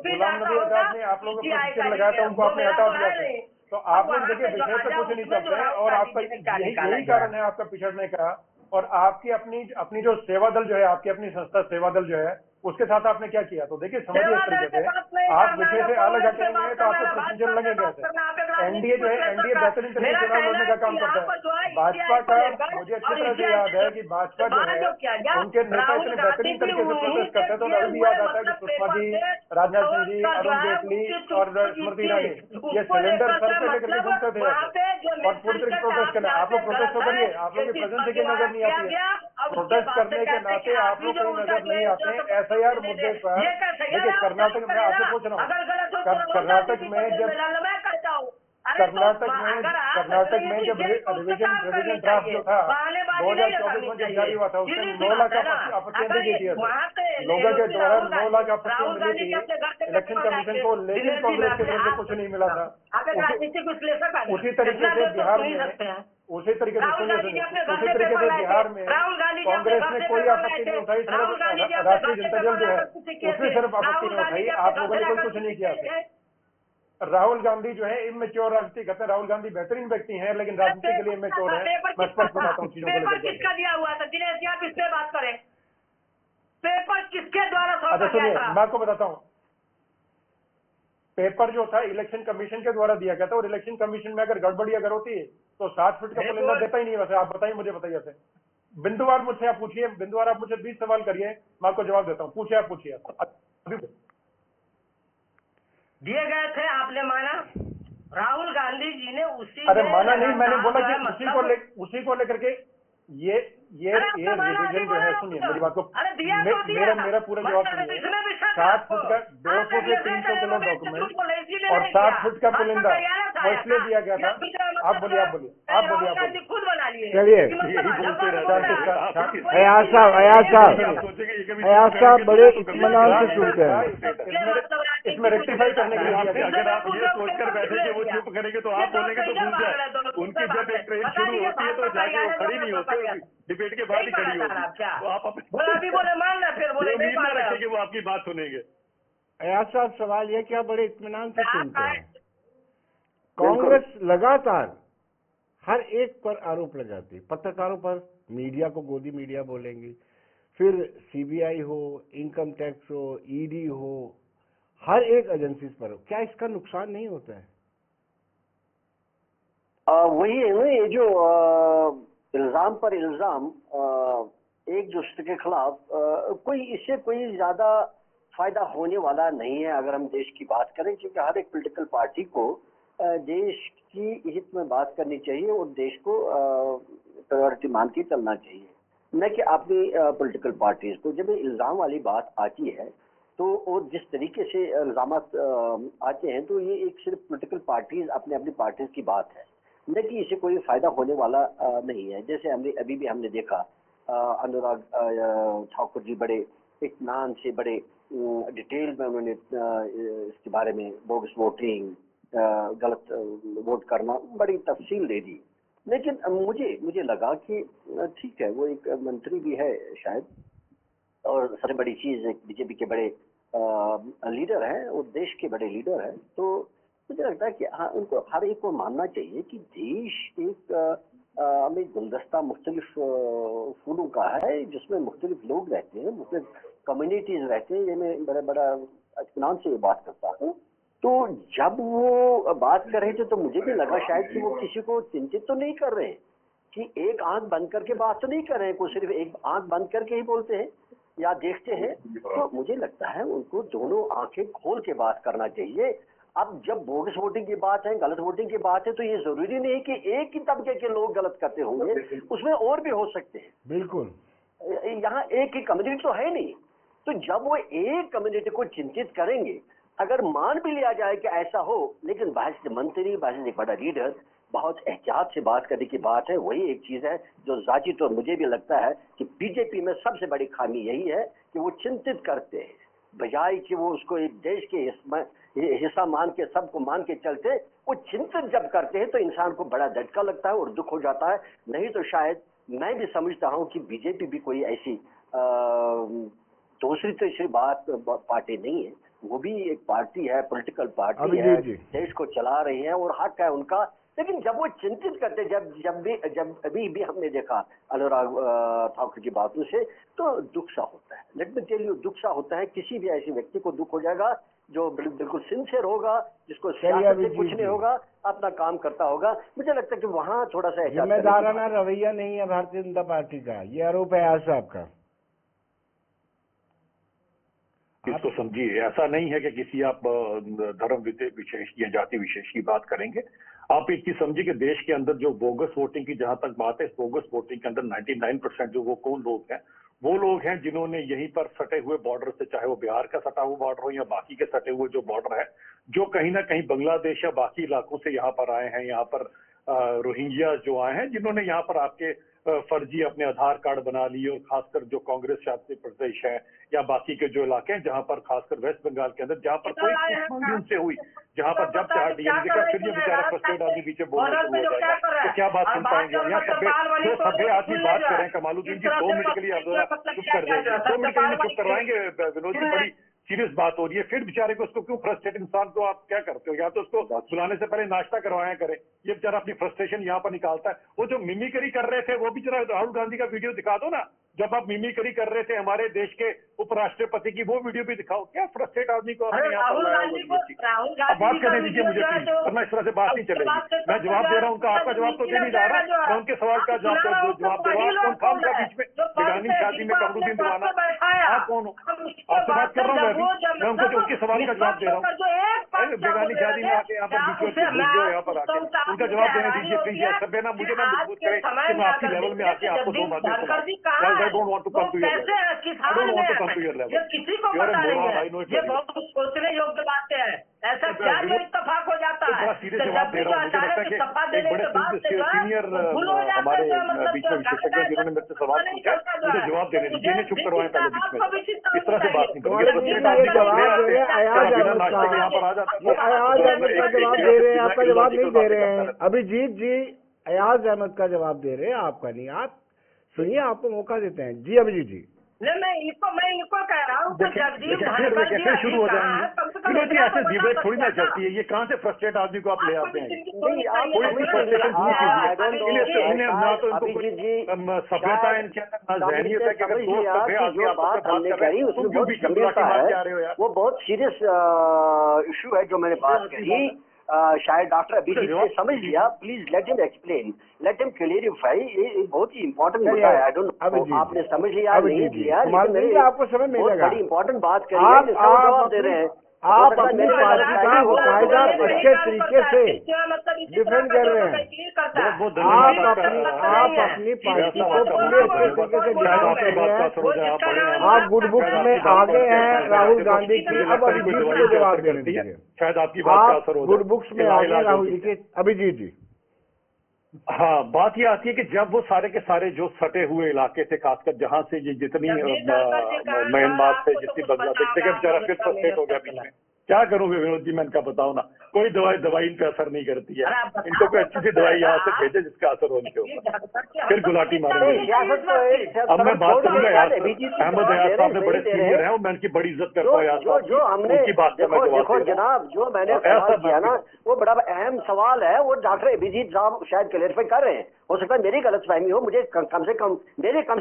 गुलाम नबी आजाद ने आप लोगों को प्रश्न चिन्ह लगाया था, उनको आपने हटा दिया था। तो आप लोग देखिए विषय पे कुछ नहीं चलते हैं और आपका यही कारण है आपका पिछड़ने का। और आपकी अपनी जो सेवा दल जो है, आपकी अपनी संस्था सेवा दल जो है, उसके साथ आपने क्या किया? तो देखिए समझिए इस तरीके से आप विषय से अलग हटेंगे तो आपको प्रोसीजर लगेगा कैसे? एनडीए जो है, एनडीए बेहतरीन तरीके से चुनाव लड़ने का काम करता है। भाजपा का मुझे अच्छी तरह से याद है कि भाजपा जो है उनके नेता इतने बेहतरीन तरीके से प्रोटेस्ट करते हैं, तो अभी भी याद आता है कि सुषमा जी, राजनाथ सिंह जी, अरुण जेटली और स्मृति ईरानी ये सिलेंडर सर पे लेकर के घूमते थे और पूरी तरीके प्रोटेस्ट करना। आप लोग प्रोटेस्ट तो करिए, आप लोग की प्रेजेंस की नजर नहीं आती है। प्रोटेस्ट करने के नाते आप लोग कहीं नजर नहीं आते हैं। एफआईआर मुद्दे पर देखिए कर्नाटक में आपसे पूछ रहा हूँ, कर्नाटक में जब कर्नाटक में जब रिविजन ड्राफ्ट जो था 2024 में जब जारी हुआ था, उसमें 9 लाख अपत्तियां दी गई थी। लोगों के द्वारा 9 लाख आपत्ति मिली थी इलेक्शन कमीशन को, लेकिन कांग्रेस की तरफ से कुछ नहीं मिला था। उसी तरीके से बिहार में, उसी तरीके से बिहार में कांग्रेस ने कोई आपत्ति नहीं उठाई, सिर्फ राष्ट्रीय जनता दल जो है उसमें सिर्फ आपत्ति नहीं उठाई। आप लोगों ने कोई कुछ नहीं किया था। राहुल गांधी जो है इमेच्योर राजनीति करते हैं। राहुल गांधी बेहतरीन व्यक्ति हैं, लेकिन राजनीति के लिए इमेच्योर है। मैं स्पष्ट बताता हूँ चीजों को पेपर किसका दिया हुआ था? दिनेश जी, आप इस पे बात करें। पेपर किसके द्वारा सौंपा अच्छा गया सुनिए, था? मैं आपको बताता हूँ। पेपर जो था इलेक्शन कमीशन के द्वारा दिया गया था, और इलेक्शन कमीशन में अगर गड़बड़ी अगर होती है तो 7 फीट का पुलिंदा देता ही नहीं। वैसे आप बताइए, मुझे बताइए। ऐसे बिंदुवार मुझसे आप पूछिए, बिंदुवार आप मुझे 20 सवाल करिए, मैं आपको जवाब देता हूँ। पूछिए, आप पूछिए। अभी दिए गए थे, आपने माना? राहुल गांधी जी ने उसी अरे माना नहीं, मैंने बोला कि उसी को लेकर के ये रिविजन जो है, सुनिए मेरी बात को, मेरा पूरा जवाब सुनिए। 7 फुट का 200 से 300 किलो डॉक्यूमेंट और 7 फुट का पुलिंदा वो इसलिए दिया गया था। आप बोलिए। खुद बना लिए। चलिए, अयाज साहब बड़े इत्मीनान से सुनते हैं। इसमें रेक्टिफाई करने के लिए अगर आप ये सोचकर बैठे कि वो चुप करेंगे तो आप बोलेंगे तो भूल जाए। उनकी जब एक ट्रेन शुरू होती है तो जाके वो खड़ी नहीं होती, डिबेट के बाद ही खड़ी होती। तो आप बोले मान रहे, फिर बोले उम्मीद ना रखें कि वो आपकी बात सुनेंगे। अयाज साहब, सवाल यह कि आप बड़े इत्मीनान से सुनते हैं। कांग्रेस लगातार हर एक पर आरोप लगाती है, पत्रकारों पर, मीडिया को गोदी मीडिया बोलेंगी, फिर सीबीआई हो, इनकम टैक्स हो, ईडी हो, हर एक एजेंसी पर। क्या इसका नुकसान नहीं होता है? वही है ना, ये जो इल्जाम पर इल्जाम एक दूसरे के खिलाफ, कोई इससे कोई ज्यादा फायदा होने वाला नहीं है अगर हम देश की बात करें, क्योंकि हर एक पॉलिटिकल पार्टी को देश की हित में बात करनी चाहिए और देश को प्रायोरिटी मान के चलना चाहिए, न कि अपनी पॉलिटिकल पार्टीज को। जब इल्जाम वाली बात आती है तो और जिस तरीके से इल्जाम आते हैं, तो ये एक सिर्फ पॉलिटिकल पार्टीज अपनी पार्टीज की बात है, न कि इससे कोई फायदा होने वाला नहीं है। जैसे हमने अभी भी हमने देखा, अनुराग ठाकुर जी बड़े इत्मीनान से, बड़े डिटेल में उन्होंने इसके बारे में बोगस वोटिंग, गलत वोट करना, बड़ी तफसील दे दी। लेकिन मुझे लगा कि ठीक है, वो एक मंत्री भी है शायद, और सबसे बड़ी चीज बीजेपी के बड़े लीडर हैं और देश के बड़े लीडर हैं। तो मुझे लगता है कि हाँ, उनको हर एक को मानना चाहिए कि देश एक हमें गुलदस्ता मुख्तलिफ फूलों का है, जिसमें मुख्तलिफ लोग रहते हैं, मुख्तलिफ कम्युनिटीज रहते हैं। ये मैं बड़ा इत्मीनान से ये बात करता हूँ। तो जब वो बात कर रहे थे तो मुझे भी लगा शायद कि वो किसी को चिंतित तो नहीं कर रहे हैं, कि एक आंख बंद करके बात तो नहीं कर रहे हैं, कोई सिर्फ एक आंख बंद करके ही बोलते हैं या देखते हैं। तो मुझे लगता है उनको दोनों आंखें खोल के बात करना चाहिए। अब जब बोगस वोटिंग की बात है, गलत वोटिंग की बात है, तो ये जरूरी नहीं है कि एक ही तबके के लोग गलत करते होंगे, उसमें और भी हो सकते हैं। बिल्कुल, यहाँ एक ही कम्युनिटी तो है नहीं। तो जब वो एक कम्युनिटी को चिंतित करेंगे, अगर मान भी लिया जाए कि ऐसा हो, लेकिन भाजपा मंत्री, भाजपा एक बड़ा लीडर, बहुत एहतियात से बात करने की बात है। वही एक चीज है जो जाती तो मुझे भी लगता है कि बीजेपी में सबसे बड़ी खामी यही है कि वो चिंतित करते हैं, बजाय कि वो उसको एक देश के हिस्सा मान के, सबको मान के चलते। वो चिंतित जब करते हैं तो इंसान को बड़ा झटका लगता है और दुख हो जाता है। नहीं तो शायद मैं भी समझता हूँ कि बीजेपी भी कोई ऐसी दूसरी तीसरी बात पार्टी नहीं है, वो भी एक पार्टी है, पॉलिटिकल पार्टी है, देश को चला रही है और हक है उनका। लेकिन जब वो चिंतित करते, जब अभी भी हमने देखा अनुराग ठाकुर की बातों से, तो दुख सा होता है। लेट मी टेल यू, दुख सा होता है। किसी भी ऐसे व्यक्ति को दुख हो जाएगा जो बिल्कुल सिंसियर होगा, जिसको सियासत से कुछ नहीं होगा, अपना काम करता होगा। मुझे लगता है कि वहाँ थोड़ा सा जिम्मेदाराना रवैया नहीं है भारतीय जनता पार्टी का, ये आरोप है आज साहब का। इसको समझिए, ऐसा नहीं है कि किसी आप धर्म विशेष या जाति विशेष की बात करेंगे। आप एक चीज समझिए कि देश के अंदर जो बोगस वोटिंग की जहां तक बात है, बोगस वोटिंग के अंदर 99% जो वो कौन लोग हैं, वो लोग हैं जिन्होंने यहीं पर सटे हुए बॉर्डर से, चाहे वो बिहार का सटा हुआ बॉर्डर हो या बाकी के सटे हुए जो बॉर्डर है, जो कहीं ना कहीं बांग्लादेश या बाकी इलाकों से यहाँ पर आए हैं, यहाँ पर रोहिंग्या जो आए हैं, जिन्होंने यहाँ पर आपके फर्जी अपने आधार कार्ड बना लिए, और खासकर जो कांग्रेस शासित प्रदेश है या बाकी के जो इलाके हैं जहां पर खासकर वेस्ट बंगाल के अंदर जहां पर कोई पूछताछ उनसे हुई, जहां पर जब चाहे डीएम देखा, फिर ये बेचारा फ्रस्ट्रेट आदमी पीछे बोलना शुरू हो जाएगा तो क्या बात सुन पाएंगे। यहाँ दो सभ्य आदमी बात कर रहे हैं, कमालुद्दीन जी 2 मिनट के लिए आप चुप कर देंगे, 2 मिनट के लिए चुप करवाएंगे विनोद जी, बड़ी सीरियस बात हो रही है। फिर बेचारे को उसको क्यों फ्रस्ट्रेट इंसान को आप क्या करते हो, या तो उसको बुलाने से पहले नाश्ता करवाया करें, ये बेचारा अपनी फ्रस्ट्रेशन यहाँ पर निकालता है। वो जो मिमिक्री कर रहे थे वो भी जरा राहुल गांधी का वीडियो दिखा दो ना, जब आप मिमिक्री कर रहे थे हमारे देश के उपराष्ट्रपति की, वो वीडियो भी दिखाओ। क्या फ्रस्ट्रेट आदमी को आपने यहाँ पर लाया। अब बात करने दीजिए मुझे प्लीज, वरना इस तरह से बात नहीं चलेगी। मैं जवाब दे रहा हूँ उनका, आपका जवाब तो दे नहीं जा रहा, मैं उनके सवाल का जवाब दे रहा हूँ। कौन था बीच में बेगानी शादी में कमरुद्दीन दीवाना, आप कौन हो? आपसे बात कर रहा हूँ मैं उनको उनके सवाल का जवाब दे रहा हूँ। बेगानी शादी में आके यहाँ पर बीच में यहाँ पर आके उनका जवाब देने दीजिए प्लीज। सभ्य ना मुझे ना मजबूत करें कि मैं आपकी लेवल में आके आपको 2 बातें सुनाऊं। I don't want to come to your level. I don't want to come to your level. ये किसी को पता नहीं है, ये बहुत सोचने योग्य बातें हैं। ऐसा क्या जो इत्तेफाक हो जाता है। बड़ा सीधे जवाब दे रहा हूँ। मुझे लगता है कि एक बड़े सीनियर हमारे बीच में विशेषज्ञ जिन्होंने मेरे से सवाल पूछा, मुझे जवाब देने दीजिए, इन्हें चुप करवाएं पहले बीच में। इस तरह से बात नहीं करेंगे। यहाँ पर आ जाता है, अयाज अहमद का जवाब दे रहे हैं, आपका जवाब नहीं दे रहे हैं। अभिजीत जी अयाज अहमद का जवाब दे रहे हैं, आपका नहीं। आप सुनिए, आपको मौका देते हैं। जी अभिजीत जी। नहीं, मैं इनको कह रहा हूँ फिर शुरू हो जाएंगे। जी ऐसे डिबेट थोड़ी ना चलती है, ये कहाँ से फ्रस्ट्रेट आदमी को आप ले आते हैं। सभ्यता इनके अंदर ना जहनियत है कि अगर दो सभ्य आदमी आपस में बात कर रहे हैं तो क्यों बीच में बुलाके मारते आ रहे हो यार। वो बहुत सीरियस इशू है जो मैंने बात करी। शायद डॉक्टर अभिजीत ने समझ लिया, please let him explain, let him clarify. ये बहुत ही इंपॉर्टेंट मुद्दा है। आई डोंट नो आपने समझ लिया नहीं लिया, लेकिन आपको समझ मिलेगा। बड़ी इंपॉर्टेंट बात करी है, जिसका जवाब दे रहे हैं। आप अपनी पार्टी का बाकायदा अच्छे तरीके से डिफेंड कर रहे हैं। आप अपनी पार्टी को पूरे अच्छे तरीके से डिफेंड कर रहे हैं। आप गुड बुक्स में आगे हैं राहुल गांधी की। अब अभिजीत को जवाब देने दीजिए। शायद आपकी बात का असर हो गुड बुक्स में आगे राहुल जी के। अभिजीत जी। हाँ, बात ये आती है कि जब वो सारे के सारे जो सटे हुए इलाके थे, खासकर जहां से ये जितनी म्यांमार से जितनी बांग्लादेश से बेचारा फिर फ्रस्ट्रेट हो गया बीच में। क्या करूंगे विनोद जी, मैं इनका बताऊं ना, कोई दवाई इन पे असर नहीं करती है। इनको कोई अच्छी सी दवाई यहाँ से भेजे जिसका असर हो इनके ऊपर, फिर गुलाटी मारेंगे। अब मैं बात करूंगा यार, अहमद यार साहब ने बड़े सीनियर हैं, मैं इनकी बड़ी इज्जत करता हूँ यार। जो हमने देखो जनाब, जो मैंने सवाल किया ना, वो बड़ा अहम सवाल है। वो डॉक्टर अभिजीत साहब शायद क्लेरिफाई कर रहे हैं। हो सकता है मेरी गलतफहमी हो, मुझे कम से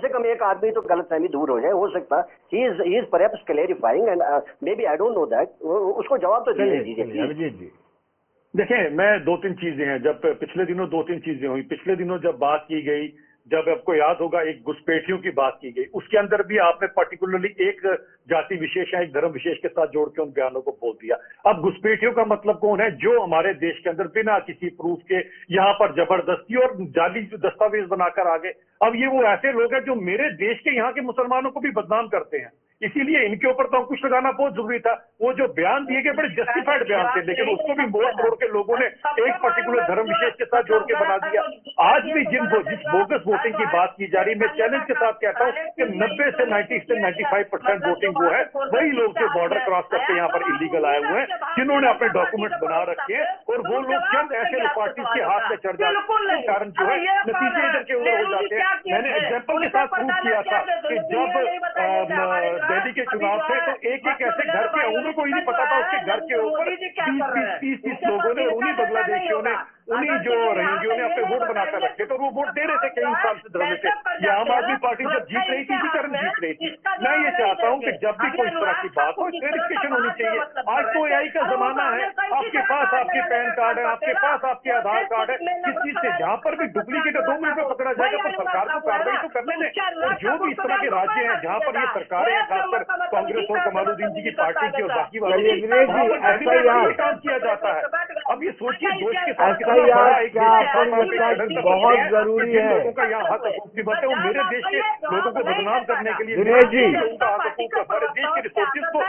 कम एक आदमी तो गलतफहमी दूर हो जाए। हो सकता है he is perhaps clarifying and maybe I don't know that। उसको जवाब तो दीजिए। अभिजीत जी देखें, मैं 2-3 चीजें हैं। जब पिछले दिनों 2-3 चीजें हुई। पिछले दिनों जब बात की गई, जब आपको याद होगा एक घुसपैठियों की बात की गई, उसके अंदर भी आपने पर्टिकुलरली एक जाति विशेष या एक धर्म विशेष के साथ जोड़ के उन बयानों को बोल दिया। अब घुसपैठियों का मतलब कौन है? जो हमारे देश के अंदर बिना किसी प्रूफ के यहाँ पर जबरदस्ती और जाली दस्तावेज बनाकर आ गए। अब ये वो ऐसे लोग हैं जो मेरे देश के यहाँ के मुसलमानों को भी बदनाम करते हैं। इसीलिए इनके ऊपर तो अंकुश लगाना बहुत जरूरी था। वो जो बयान दिए गए बड़े जस्टिफाइड बयान थे, लेकिन उसको भी मोड़ तोड़ के लोगों ने एक पर्टिकुलर धर्म विशेष के साथ जोड़ के बना दिया। आज भी जिस बोगस वोटिंग की बात की जा रही है, मैं चैलेंज के साथ कहता हूँ कि 90 से 95% वोटिंग वो है वही लोग जो बॉर्डर क्रॉस करके यहाँ पर इलीगल आए हुए हैं, जिन्होंने अपने डॉक्यूमेंट बना रखे हैं, और वो लोग चंद ऐसे पार्टी के हाथ में चढ़ जाते हैं, कारण जो है नतीजे इधर के उधर हो जाते हैं। मैंने एग्जाम्पल के साथ प्रूव किया था कि जब दिल्ली के चुनाव थे तो एक ऐसे घर के ओनर को ही नहीं पता था, उसके घर के ऊपर 20-30 लोगों ने, उन्हीं बांग्लादेशियों ने, उन्हीं जो रोहिंग्यों ने अपने वोट बनाकर रखे, तो वो वोट दे रहे थे कई साल से धर्म से। ये आम आदमी पार्टी जब जीत रही थी, इसी कारण जीत रही थी। मैं ये चाहता हूँ कि जब भी कोई इस तरह की बात हो, क्लेरिफिकेशन होनी चाहिए। आज तो AI का जमाना है, आपके पास आपके पैन कार्ड है, आपके पास आपके आधार कार्ड है, किस चीज से जहाँ पर भी डुप्लीकेट 2 मिनट में पकड़ा जाएगा, तो सरकार को कार्रवाई तो करने दें। और जो भी इस तरह के राज्य हैं जहाँ पर ये सरकारें हैं, खासकर कांग्रेस और कमालुद्दीन जी की पार्टी की और बाकी वाली काम किया जाता है। अब ये सोचिए दोष के साथ बहुत जरूरी है। लोगों का यहाँ हाथ मुसीबत है, वो मेरे देश के लोगों को बदनाम करने के लिए दिनेश जी हमारे देश के रिसोर्सेज को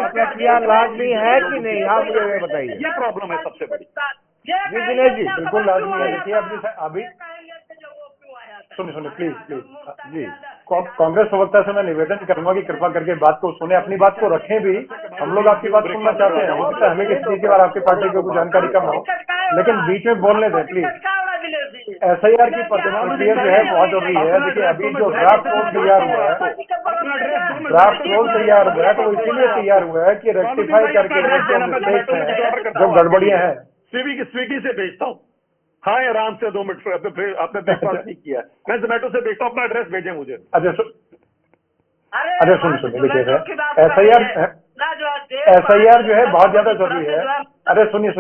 प्रक्रिया लाजमी है कि नहीं, आप मुझे बताइए। ये प्रॉब्लम है सबसे बड़ी। जी दिनेश जी, बिल्कुल लाजमी है। देखिए अभी सुनिए प्लीज जी, कांग्रेस प्रवक्ता से मैं निवेदन करूंगा कि कृपा करके बात को सुने, अपनी बात को रखें भी। हम लोग आपकी बात सुनना चाहते हैं, हो सकता है हमें किसी चीज के बारे आपकी पार्टी की कुछ जानकारी कम हो, लेकिन बीच में बोलने दें प्लीज। SIR की प्रक्रिया जो है बहुत जरूरी है। देखिए अभी जो ड्राफ्ट रोल तैयार हुआ है, तो वो इसीलिए तैयार हुआ है कि रेक्टिफाई करके जो मिस्टेक्स हैं, जो गड़बड़ियां हैं। स्विगी से भेजता हूँ। हाँ आराम से 2 मिनट आपने ब्रेकफास्ट नहीं किया, मैं जोमेटो से भेजता हूँ, अपना एड्रेस भेजें मुझे। अच्छा सुनिए देखिए SIR जो है बहुत ज्यादा जरूरी है। अरे सुनिए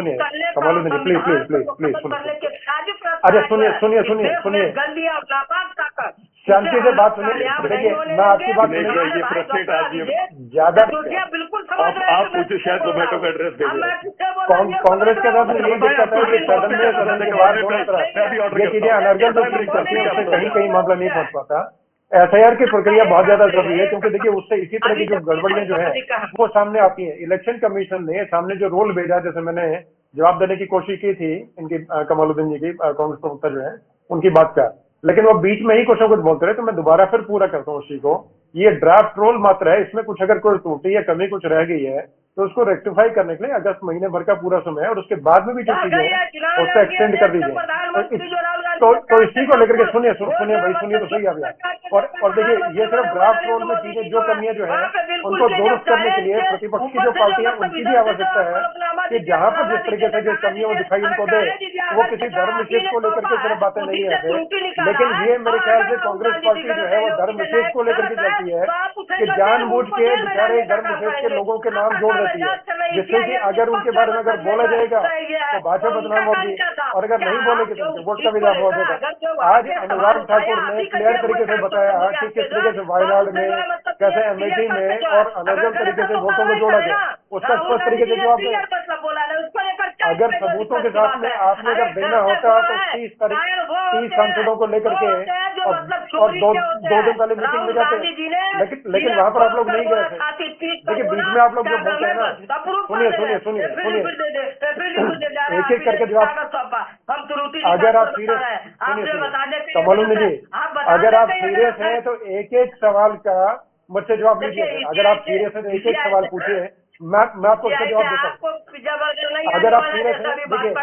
कमालुद्दीन जी प्लीज सुनिए। अरे सुनिए शांति से बात सुनिए। देखिए मैं आपकी बात ज्यादा आप मुझे शायद जोमेटो का एड्रेस भेजें। कांग्रेस के साथ यही दिक्कत है कि सदन के बाद दोनों तरफ ये चीजें अनर्गल करती है, उससे कहीं मामला नहीं पहुंच पाता। SIR की प्रक्रिया बहुत ज्यादा जरूरी है, क्योंकि देखिए उससे इसी तरह की जो गड़बड़ियां जो है वो सामने आती हैं। इलेक्शन कमीशन ने सामने जो रोल भेजा, जैसे मैंने जवाब देने की कोशिश की थी इनकी कमालुद्दीन जी की, कांग्रेस प्रवक्ता जो है उनकी बात का, लेकिन वो बीच में ही कुछ बोलते रहे, तो मैं दोबारा फिर पूरा करता हूँ उसी को। ये ड्राफ्ट रोल मात्र है, इसमें कुछ अगर कोई त्रुटि या कमी कुछ रह गई है तो उसको रेक्टिफाई करने के लिए अगस्त महीने भर का पूरा समय है, और उसके बाद में भी जो चीजें हैं उसको एक्सटेंड कर दीजिए। तो इसी को लेकर के सुनिए तो सही आ गया। और देखिए ये सिर्फ ड्राफ्ट रोल में चीजें जो कमियां जो है उनको दुरुस्त करने के लिए प्रतिपक्ष की जो पार्टियां उनकी भी आवश्यकता है कि जहां पर जिस तरीके से जो कमियां दिखाई उनको दे, वो किसी धर्म विशेष को लेकर के सिर्फ बातें नहीं है। लेकिन ये मेरे ख्याल से कांग्रेस पार्टी जो है वो धर्म विशेष को लेकर के चलती है कि जानबूझ के बेचारे धर्म विशेष के लोगों के नाम जोड़ देती है, जिससे कि अगर उनके बारे में अगर बोला जाएगा तो भाजपा बदनाम होगी, और अगर नहीं बोलेगी तो वोट का भी लाभ होगा। आज अनुराग ठाकुर ने क्लियर तरीके से बताया कि किस तरीके से वायनाड में, कैसे अमेठी में और अनर्गल तरीके से वोटों को जोड़ा गया, उसका स्पष्ट तरीके से जवाब दिया। अगर सबूतों के साथ में आपने अगर देना होता तो 30 सांसदों को लेकर के और दो दिन पहले मीटिंग में जाते, लेकिन वहां पर आप लोग नहीं गए थे। देखिए बीच में आप लोग जो बोलते हैं ना, सुनिए एक करके जवाब। अगर आप सीरियस कमालुद्दीन जी, अगर आप सीरियस हैं तो एक सवाल का मुझसे जवाब लीजिए। अगर आप सीरियस हैं तो एक सवाल पूछिए, मैं आपको उसका जवाब देता हूँ। अगर आप सीरियस हैं, देखिए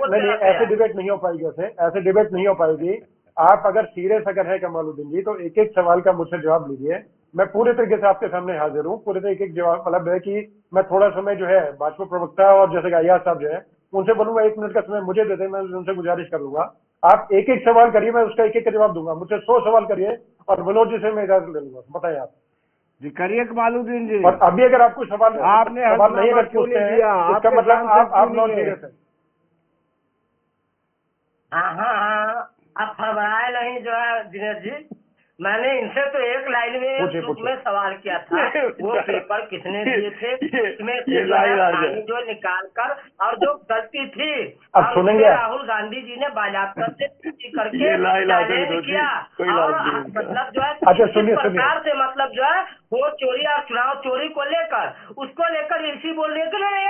नहीं ऐसे डिबेट नहीं हो पाएगी, ऐसे डिबेट नहीं हो पाएगी। आप अगर सीरियस है कमालुद्दीन जी तो एक सवाल का मुझसे जवाब लीजिए। मैं पूरे तरीके से आपके सामने हाजिर हूँ। पूरे तरीके एक जवाब मतलब है कि मैं थोड़ा समय जो है भाजपा प्रवक्ता और जैसे अय्याज साहब जो है उनसे बोलूंगा 1 मिनट का समय मुझे दे दें, मैं उनसे गुजारिश कर लूंगा। आप एक सवाल करिए, मैं उसका एक का जवाब दूंगा। मुझसे 100 सवाल करिए और विनोद जी से मैं इजाजत ले लूंगा। बताइए आप जी, करिए कमालुद्दीन जी। और अभी अगर आपको सवाल आपने सवाल नहीं अगर पूछते हैं इसका मतलब आप नॉन सीरियस है। हाँ आप फरमाए नहीं जो है दिनेश जी, मैंने इनसे तो एक लाइन में सवाल किया था, वो पेपर किसने दिए थे, इसमें जो निकाल कर और जो गलती थी अब सुनेंगे राहुल गांधी जी ने बाजाप्ता से करके किया, और मतलब जो है सरकार से मतलब जो है वो चोरी और चुनाव चोरी को लेकर उसको लेकर इसी बोलने के लिए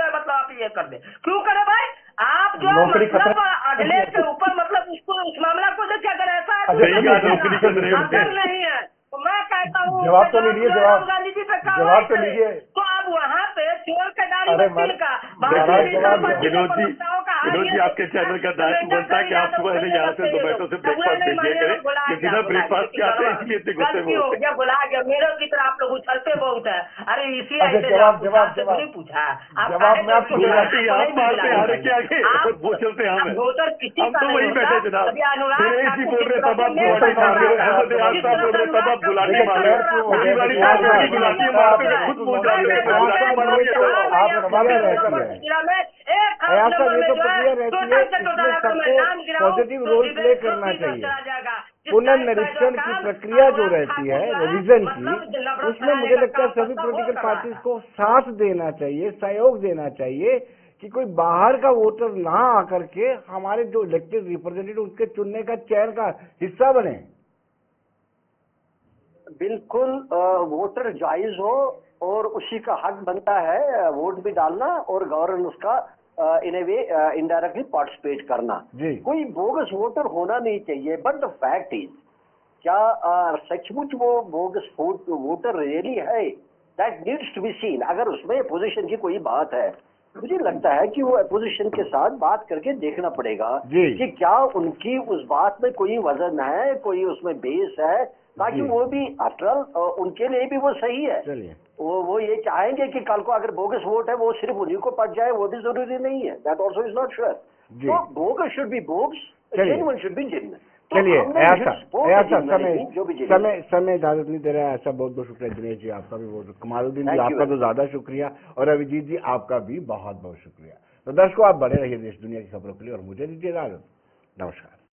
मतलब आप ये कर दे, क्यों करे भाई आप जो मतलब अगले के ऊपर मतलब उसको उस मामला को देखिए, अगर ऐसा अगर नहीं है तो मैं कहता हूँ जवाब तो लीजिए, गांधी जी पे जवाब तो लीजिए। तो अब वहाँ पे चोर का दाढ़ी का विनोद जी आपके चैनल का दायित्व बनता है कि आप सुबह यहाँ से जोमेटो से ब्रेकफास्ट भेजिए करें, ये बिना ब्रेकफास्ट के आते हैं इसलिए इतने गुस्से में होते हैं। बुला गया मेरे की तरह आप लोग उछलते बहुत है। अरे इसी जवाब नहीं पूछा जवाब में आपको आप मारते हारे क्या वो चलते हम तो वही बैठे जनाब, सुरेश जी बोल रहे तब आप बोल रहे तब आप गुलाटी मार रहे गुलाटी मारते हुए खुद मुँह डाल रहे पॉजिटिव रोल प्ले करना चाहिए। पुनर्निरीक्षण की प्रक्रिया जो रहती है रिवीजन की, उसमें मुझे लगता है सभी पॉलिटिकल पार्टीज को साथ देना चाहिए, सहयोग देना चाहिए कि कोई बाहर का वोटर ना आकर के हमारे जो इलेक्टेड रिप्रेजेंटेटिव उसके चुनने का चयन का हिस्सा बने। बिल्कुल वोटर जायज हो और उसी का हक बनता है वोट भी डालना और गवर्नर उसका इन ए वे इनडायरेक्टली पार्टिसिपेट करना। जी। कोई बोगस वोटर होना नहीं चाहिए, बट द फैक्ट इज क्या सचमुच वो बोगस वोटर रियली है, that needs to be seen. अगर उसमें अपोजिशन की कोई बात है, मुझे लगता है कि वो अपोजिशन के साथ बात करके देखना पड़ेगा कि क्या उनकी उस बात में कोई वजन है, कोई उसमें बेस है, ताकि वो भी आफ्टर ऑल उनके लिए भी वो सही है। चलिए, वो ये चाहेंगे कि कल को अगर बोगस वोट है वो सिर्फ उन्हीं को पड़ जाए, वो भी जरूरी नहीं है। That also is not sure. तो bogus should be bogus, genuine should be genuine. चलिए, ऐसा समय इजाजत नहीं दे रहा है। ऐसा बहुत बहुत शुक्रिया दिनेश जी, आपका भी बहुत, कमालुद्दीन जी आपका तो ज्यादा शुक्रिया, और अभिजीत जी आपका भी बहुत बहुत शुक्रिया। तो दर्शकों, आप बने रहिए देश दुनिया की खबरों के लिए और मुझे दीजिए इजाजत। नमस्कार।